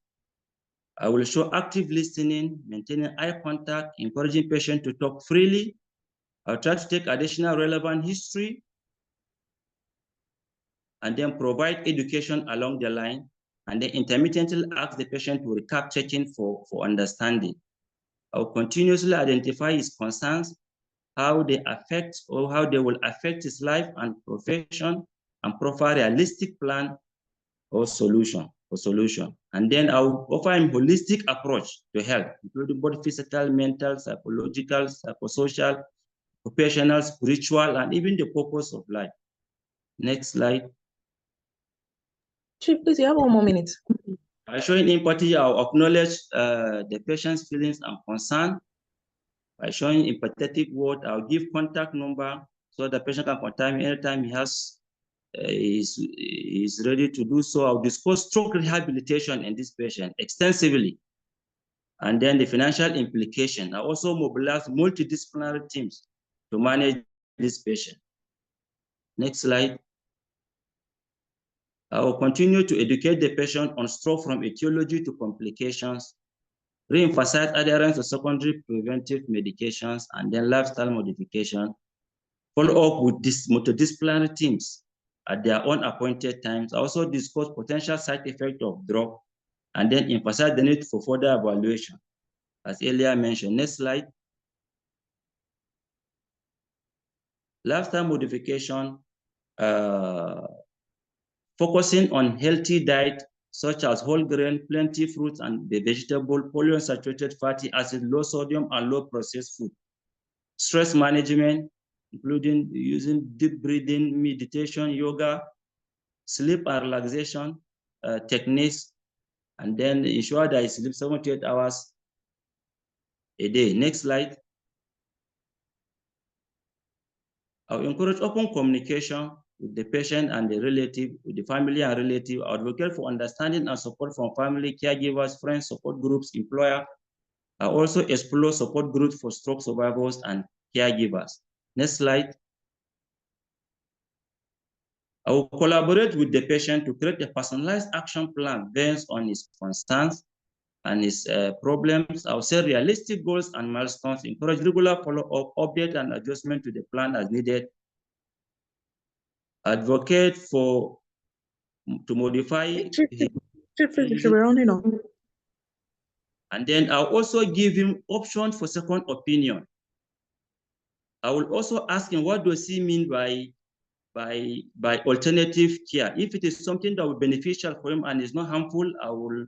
I will show active listening, maintaining eye contact, encouraging patient to talk freely. I'll try to take additional relevant history and then provide education along the line, and then intermittently ask the patient to recap checking for understanding. I'll continuously identify his concerns, how they affect or how they will affect his life and profession, and provide a realistic plan or solution. And then I'll offer him holistic approach to health, including both physical, mental, psychological, psychosocial, professional, spiritual, and even the purpose of life. Next slide. Chief, please, you have 1 more minute. By showing empathy, I'll acknowledge the patient's feelings and concern. By showing empathetic word, I'll give contact number so the patient can contact me anytime he has is ready to do so. I'll discuss stroke rehabilitation in this patient extensively. And then the financial implication. I also mobilize multidisciplinary teams to manage this patient. Next slide. I will continue to educate the patient on stroke from etiology to complications, re-emphasize adherence to secondary preventive medications, and then lifestyle modification. Follow up with these multidisciplinary teams at their own appointed times. I also discuss potential side effects of drug, and then emphasize the need for further evaluation, as earlier mentioned. Next slide. Lifestyle modification, focusing on healthy diet, such as whole grain, plenty fruits and the vegetable, polyunsaturated fatty acid, low sodium and low processed food. Stress management, including using deep breathing, meditation, yoga, sleep and relaxation techniques, and then ensure that you sleep 7 to 8 hours a day. Next slide. I'll encourage open communication with the patient and the relative, with the family and relative. I advocate for understanding and support from family, caregivers, friends, support groups, employer. I also explore support groups for stroke survivors and caregivers. Next slide. I will collaborate with the patient to create a personalized action plan based on his concerns. and his problems. I would say realistic goals and milestones, encourage regular follow-up, update and adjustment to the plan as needed. Advocate for to modify We're running on. And then I'll also give him options for second opinion. I will also ask him what does he mean by alternative care. If it is something that will be beneficial for him and is not harmful, I will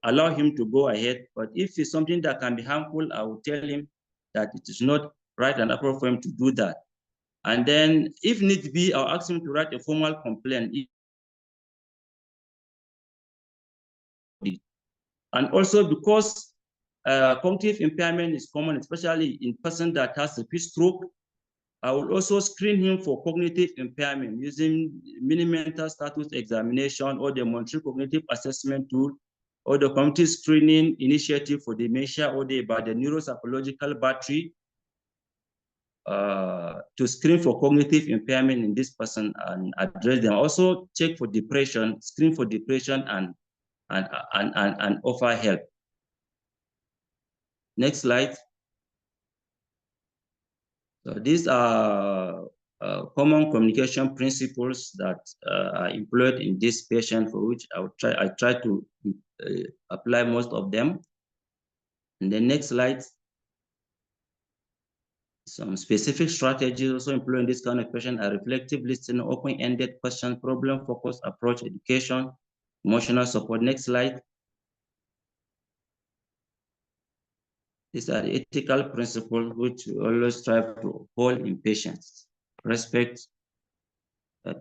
allow him to go ahead. But if it's something that can be harmful, I will tell him that it is not right and appropriate for him to do that. And then if need be, I'll ask him to write a formal complaint. And also because cognitive impairment is common, especially in person that has a stroke, I will also screen him for cognitive impairment using mini-mental status examination or the Montreal Cognitive Assessment Tool or the Cognitive Screening Initiative for Dementia or the Neuropsychological Battery to screen for cognitive impairment in this person and address them. Also check for depression, screen for depression and offer help. Next slide. So these are common communication principles that are employed in this patient, for which I try to apply most of them. And the next slide, some specific strategies also employed in this kind of patient are reflective listening, open-ended question, problem-focused approach, education, emotional support. Next slide. These are the ethical principles which we always strive to uphold in patients. Respect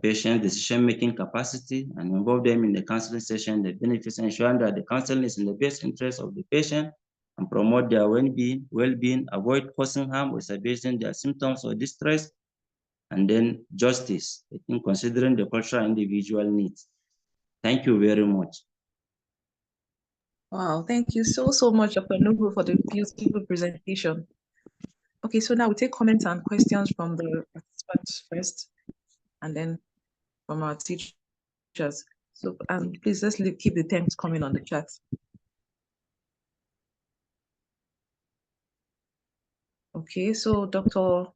patient decision-making capacity and involve them in the counseling session, the benefits, ensuring that the counseling is in the best interest of the patient and promote their well-being, avoid causing harm or exacerbating their symptoms or distress, and then justice, in considering the cultural individual needs. Thank you very much. Wow, thank you so much, Dr. Nubu, for the beautiful presentation. Okay, so now we take comments and questions from the participants first, and then from our teachers. So please let's keep the temps coming on the chat. Okay, so Dr.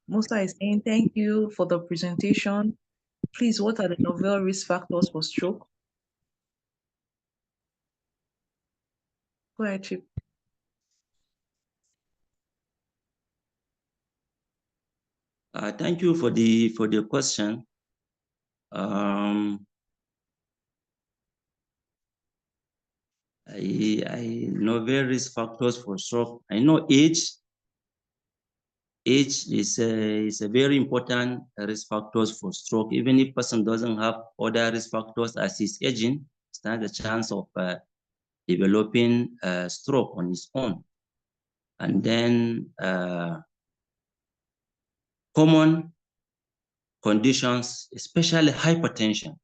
Musa is saying, thank you for the presentation. Please, what are the novel risk factors for stroke? Go ahead, Chip. Thank you for the question. I know various factors for stroke. I know age. Age is a very important risk factors for stroke. Even if person doesn't have other risk factors as he's aging, stands a chance of developing stroke on his own. And then common conditions, especially hypertension,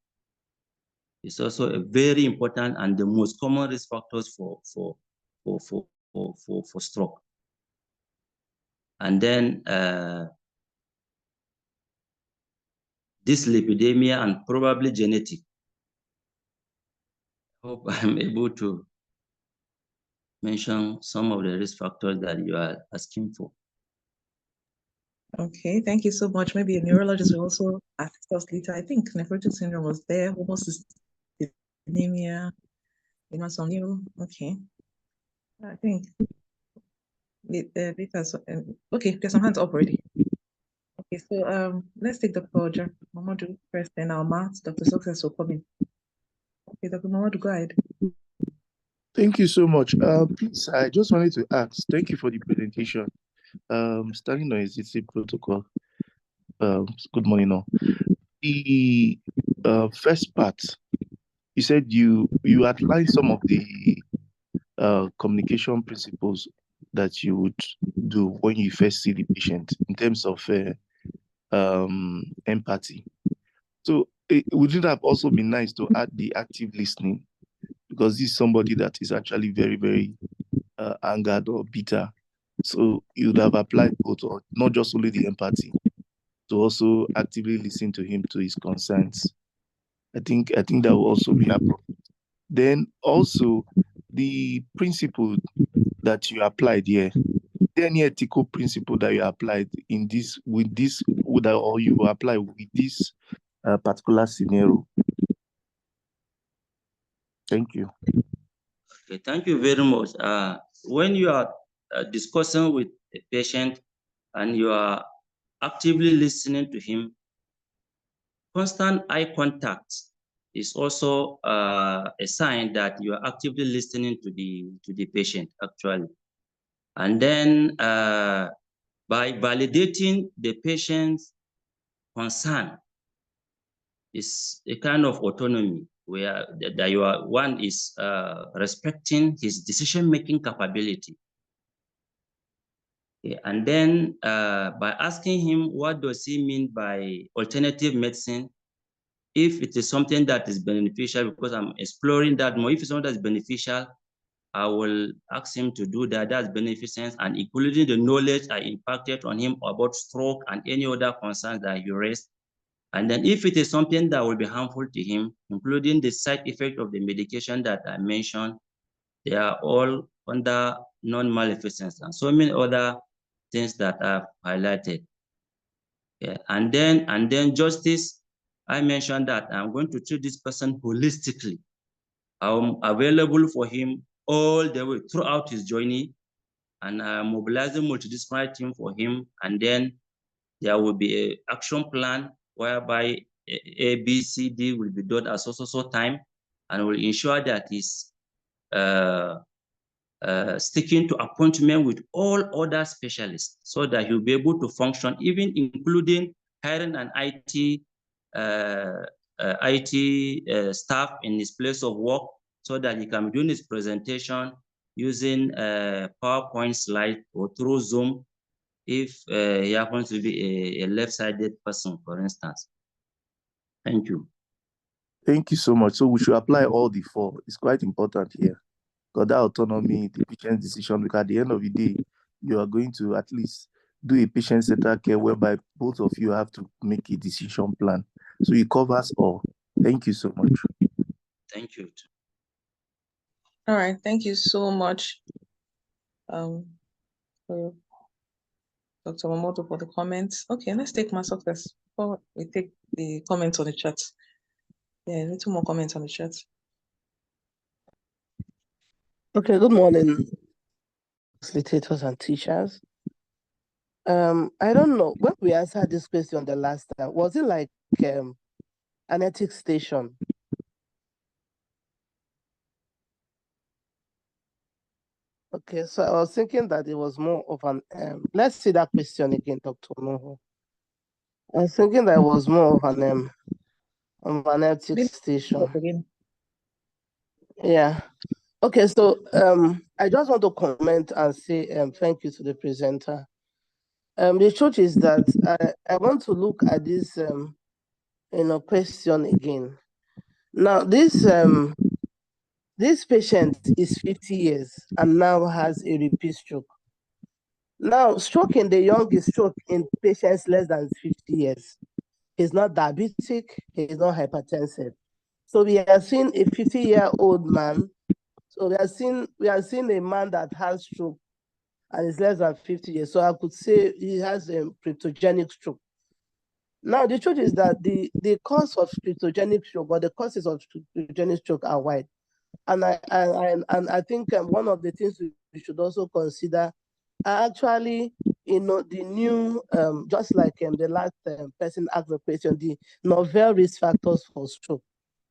is also a very important and the most common risk factors for stroke. And then dyslipidemia and probably genetic. Hope I'm able to mention some of the risk factors that you are asking for. Okay, thank you so much. Maybe a neurologist will also assist us later. I think nephrotic syndrome was there, homocystinemia, some new. Okay, I think okay, there's some hands up already. Okay, so let's take Dr. Mamadou first, then our maths, Dr. Success will come in. Okay, Dr. Mamadou, go ahead. Thank you so much. Please, I just wanted to ask, thank you for the presentation. Starting on existing protocol. Good morning all. The first part, you said you outlined some of the communication principles that you would do when you first see the patient in terms of empathy. So would it have also been nice to add the active listening? Because this is somebody that is actually very, very angered or bitter. So you would have applied both, or not just only the empathy, to also actively listen to him, to his concerns. I think that will also be appropriate. Then also the principle that you applied here, is there any ethical principle that you applied in this or you apply with this particular scenario? Thank you. Okay, thank you very much. When you are discussing with a patient and you are actively listening to him, constant eye contact is also a sign that you are actively listening to the patient actually. And then by validating the patient's concern is a kind of autonomy where that you are, one is respecting his decision-making capability. Okay. And then by asking him what does he mean by alternative medicine, if it is something that is beneficial, because I'm exploring that more, if it's something that's beneficial, I will ask him to do that. That's beneficence, and including the knowledge I impacted on him about stroke and any other concerns that he raised. And then if it is something that will be harmful to him, including the side effect of the medication that I mentioned, they are all under non-maleficence and so many other things that I've highlighted. Yeah. And then justice, I mentioned that I'm going to treat this person holistically. I'm available for him all the way throughout his journey, and I'm mobilizing multidisciplinary team for him. And then there will be an action plan whereby A, B, C, D will be done at so time, and will ensure that he's sticking to appointment with all other specialists so that he'll be able to function, even including hiring an IT staff in his place of work so that he can be doing his presentation using PowerPoint slide or through Zoom if he happens to be a left-sided person, for instance. Thank you. Thank you so much. So we should apply all the four. It's quite important here. Because that autonomy, the patient decision, because at the end of the day, you are going to at least do a patient-centered care whereby both of you have to make a decision plan. So it covers all. Thank you so much. Thank you. All right, thank you so much, for Dr. Mamoto for the comments. Okay, let's take my success before we take the comments on the chat. Yeah, a little more comments on the chat. Okay, good morning, facilitators and teachers. I don't know, when we answered this question the last time, was it like an ethics station? Okay, so I was thinking that it was more of an, let's see that question again, Dr. Noho. I was thinking that it was more of an ethics station. Yeah. Okay, so I just want to comment and say thank you to the presenter. The truth is that I want to look at this question again. Now, this patient is 50 years and now has a repeat stroke. Now, stroke in the young is stroke in patients less than 50 years. He's not diabetic, he's not hypertensive. So we are seeing a 50-year-old man. So we are seeing a man that has stroke and is less than 50 years. So I could say he has a cryptogenic stroke. Now, the truth is that the cause of cryptogenic stroke or the causes of cryptogenic stroke are wide. And I think one of the things we should also consider are actually, the new, just like the last person asked the question, the novel risk factors for stroke,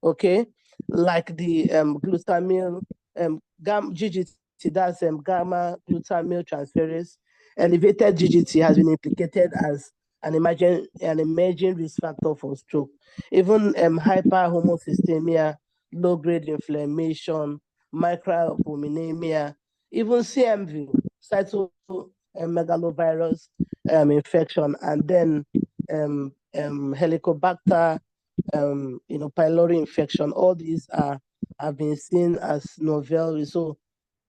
okay? Like the glutamyl, GGT, that's gamma glutamyl transferase. Elevated GGT has been implicated as an emerging risk factor for stroke. Even hyperhomocystemia, low-grade inflammation, microalbuminemia, even CMV, cytomegalovirus infection, and then Helicobacter pylori infection. All these have been seen as novel. So,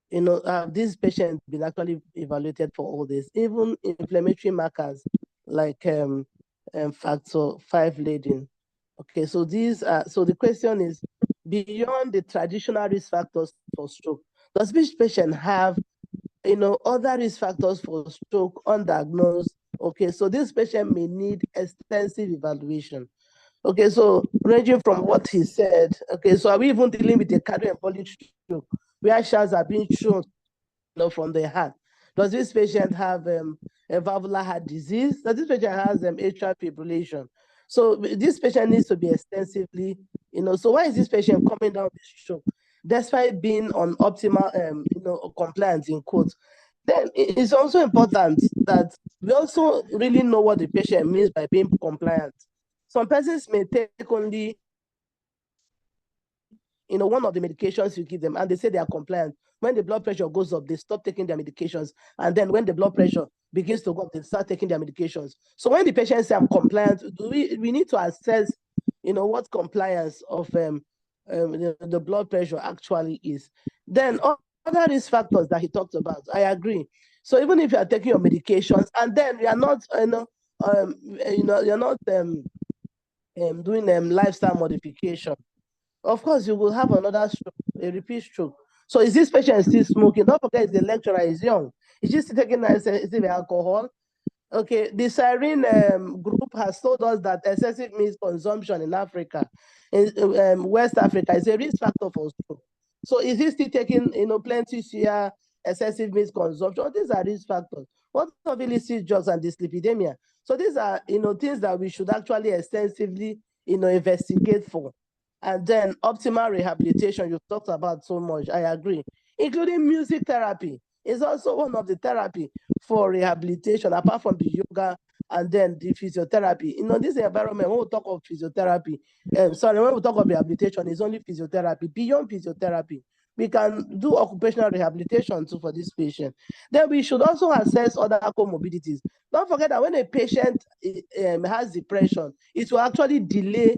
these patients been actually evaluated for all this, even inflammatory markers like factor V Leiden. Okay, so these are, so the question is, beyond the traditional risk factors for stroke? Does this patient have, other risk factors for stroke undiagnosed? Okay, so this patient may need extensive evaluation. Okay, so ranging from what he said, okay, so are we even dealing with a cardioembolic stroke where shards are being shown, from the heart? Does this patient have a valvular heart disease? Does this patient has atrial fibrillation? So this patient needs to be extensively, so why is this patient coming down with stroke despite being on optimal, compliance in quotes? Then it's also important that we also really know what the patient means by being compliant. Some persons may take only, one of the medications you give them, and they say they are compliant. When the blood pressure goes up, they stop taking their medications. And then when the blood pressure begins to go up, they start taking their medications. So when the patient say I'm compliant, we need to assess, what compliance of the blood pressure actually is. Then other risk factors that he talked about, I agree. So even if you are taking your medications and then you are not, you're not doing lifestyle modification, of course, you will have another stroke, a repeat stroke. So is this patient still smoking? Don't forget, the lecturer is young. Is she still taking excessive alcohol? Okay, the Siren group has told us that excessive meat consumption in Africa, in West Africa, is a risk factor for stroke. So is he still taking, plenty share, excessive meat consumption? These are risk factors. What of illicit drugs and dyslipidemia? So these are, things that we should actually extensively, investigate for. And then optimal rehabilitation, you've talked about so much, I agree. Including music therapy is also one of the therapy for rehabilitation, apart from the yoga and then the physiotherapy. This environment, when we talk of physiotherapy, when we talk of rehabilitation, it's only physiotherapy. Beyond physiotherapy, we can do occupational rehabilitation too for this patient. Then we should also assess other comorbidities. Don't forget that when a patient has depression, it will actually delay,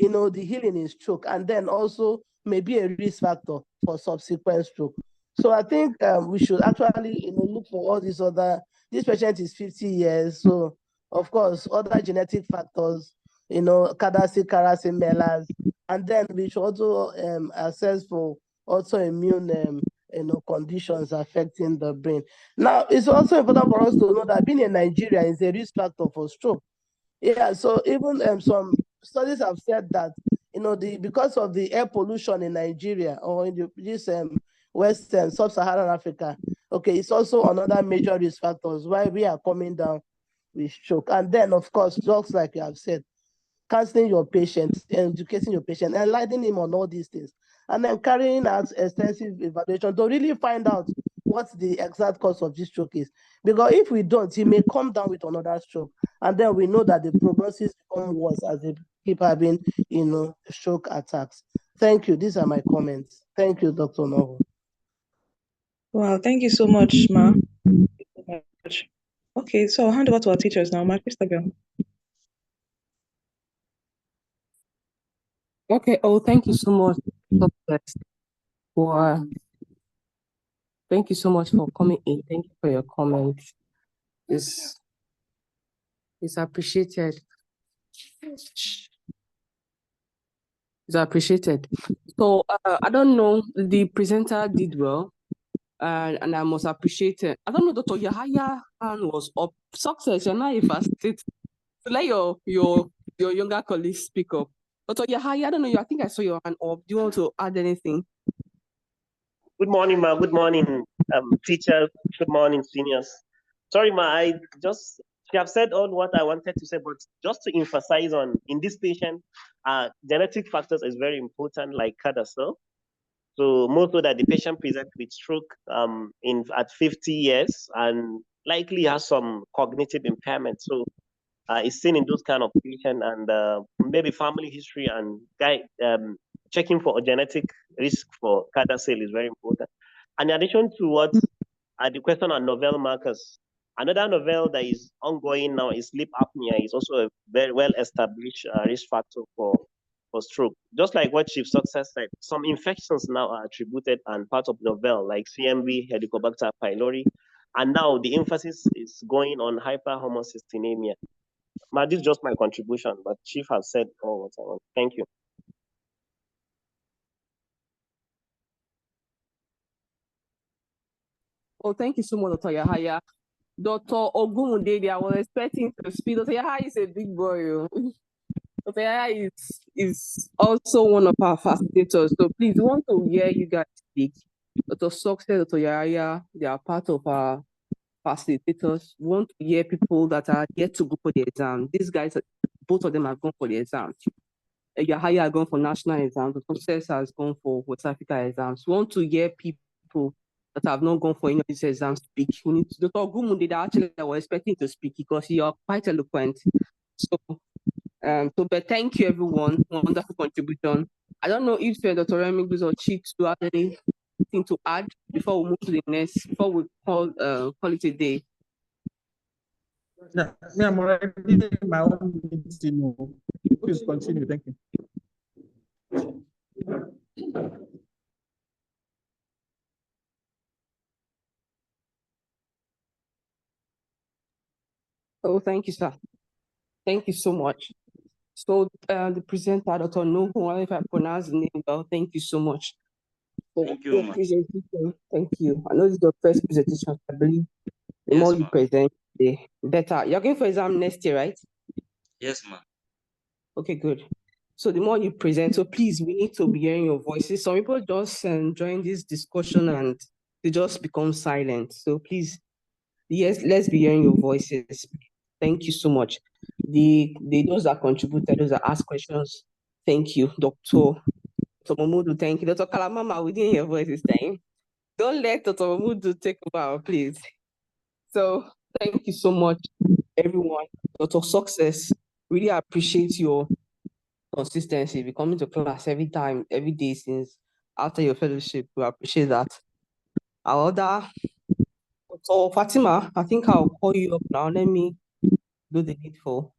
the healing in stroke, and then also maybe a risk factor for subsequent stroke. So I think we should actually, look for all these other. This patient is 50 years, so of course other genetic factors, CADASI, CARASI, MELAS, and then we should also assess for autoimmune, conditions affecting the brain. Now, it's also important for us to know that being in Nigeria is a risk factor for stroke. Yeah, so even some studies have said that, because of the air pollution in Nigeria or in this Western Sub-Saharan Africa, okay, it's also another major risk factors why we are coming down with stroke. And then, of course, just like you have said, counseling your patient, educating your patient, enlightening him on all these things, and then carrying out extensive evaluation to really find out what the exact cause of this stroke is. Because if we don't, he may come down with another stroke, and then we know that the prognosis become worse as they keep having, stroke attacks. Thank you. These are my comments. Thank you, Dr. Novo. Wow, thank you so much, Ma. Okay, so I'll hand over to our teachers now, Ma Christabel. Okay. Oh, thank you so much, for thank you so much for coming in. Thank you for your comments. It's appreciated. It's appreciated. So I don't know, the presenter did well, and I must appreciate it. I don't know, Dr. Yahaya hand was up. Success, you're not a fast state. So let your younger colleagues speak up. Dr. Yahaya, I don't know you. I think I saw your hand up. Do you want to add anything? Good morning, ma. Good morning, teachers. Good morning, seniors. Sorry, ma. She have said all what I wanted to say, but just to emphasize on in this patient, genetic factors is very important, like CADASIL. So most so that the patient presents with stroke at 50 years and likely has some cognitive impairment. So is seen in those kind of patients, and maybe family history and checking for a genetic risk for CADASIL is very important. And in addition to what the question on novel markers, another novel that is ongoing now is sleep apnea. Is also a very well established risk factor for stroke. Just like what Chief Success said, some infections now are attributed and part of novel, like CMV, Helicobacter pylori, and now the emphasis is going on hyperhomocystinemia. This is just my contribution, but Chief has said all what I want. Thank you. Oh, thank you so much, Dr. Yahaya. Dr. Ogumudede, I was expecting to speak. Dr. Yahaya is a big boy. Oh. Dr. Yahaya is also one of our facilitators. So please, we want to hear you guys speak. Dr. Success, Dr. Yahaya, they are part of our facilitators. We want to hear people that are yet to go for the exam. These guys, both of them have gone for the exam. Yahaya has gone for national exams. The Success has gone for West Africa exams. We want to hear people that have not gone for any of these exams speak. We need to, Dr. Gumundi, that actually I was expecting to speak because you are quite eloquent. But thank you everyone. Wonderful contribution. I don't know if Dr. Remigos or Chicks do have anything to add before we move to the next, before we call it a day. Yeah, me, I'm already in my own meeting. Please continue. Thank you. Oh, thank you, sir. Thank you so much. So the presenter, Dr. Nuhu, if I pronounce the name well, thank you so much for your presentation. Thank you. I know this is your first presentation. I believe the more you present, the better. You're going for exam next year, right? Yes, ma'am. Okay, good. So the more you present, so please, we need to be hearing your voices. Some people just join this discussion and they just become silent. So please, yes, let's be hearing your voices. Thank you so much. Those that contributed, those that asked questions, thank you. Dr. Momudu, thank you. Dr. Kalamama, we didn't hear your voice this time. Don't let Dr. Momudu take over, please. So thank you so much, everyone. Dr. Success, really appreciate your consistency. Be coming to class every time, every day since after your fellowship. We appreciate that. Our other, so Fatima, I think I'll call you up now. Let me do the needful.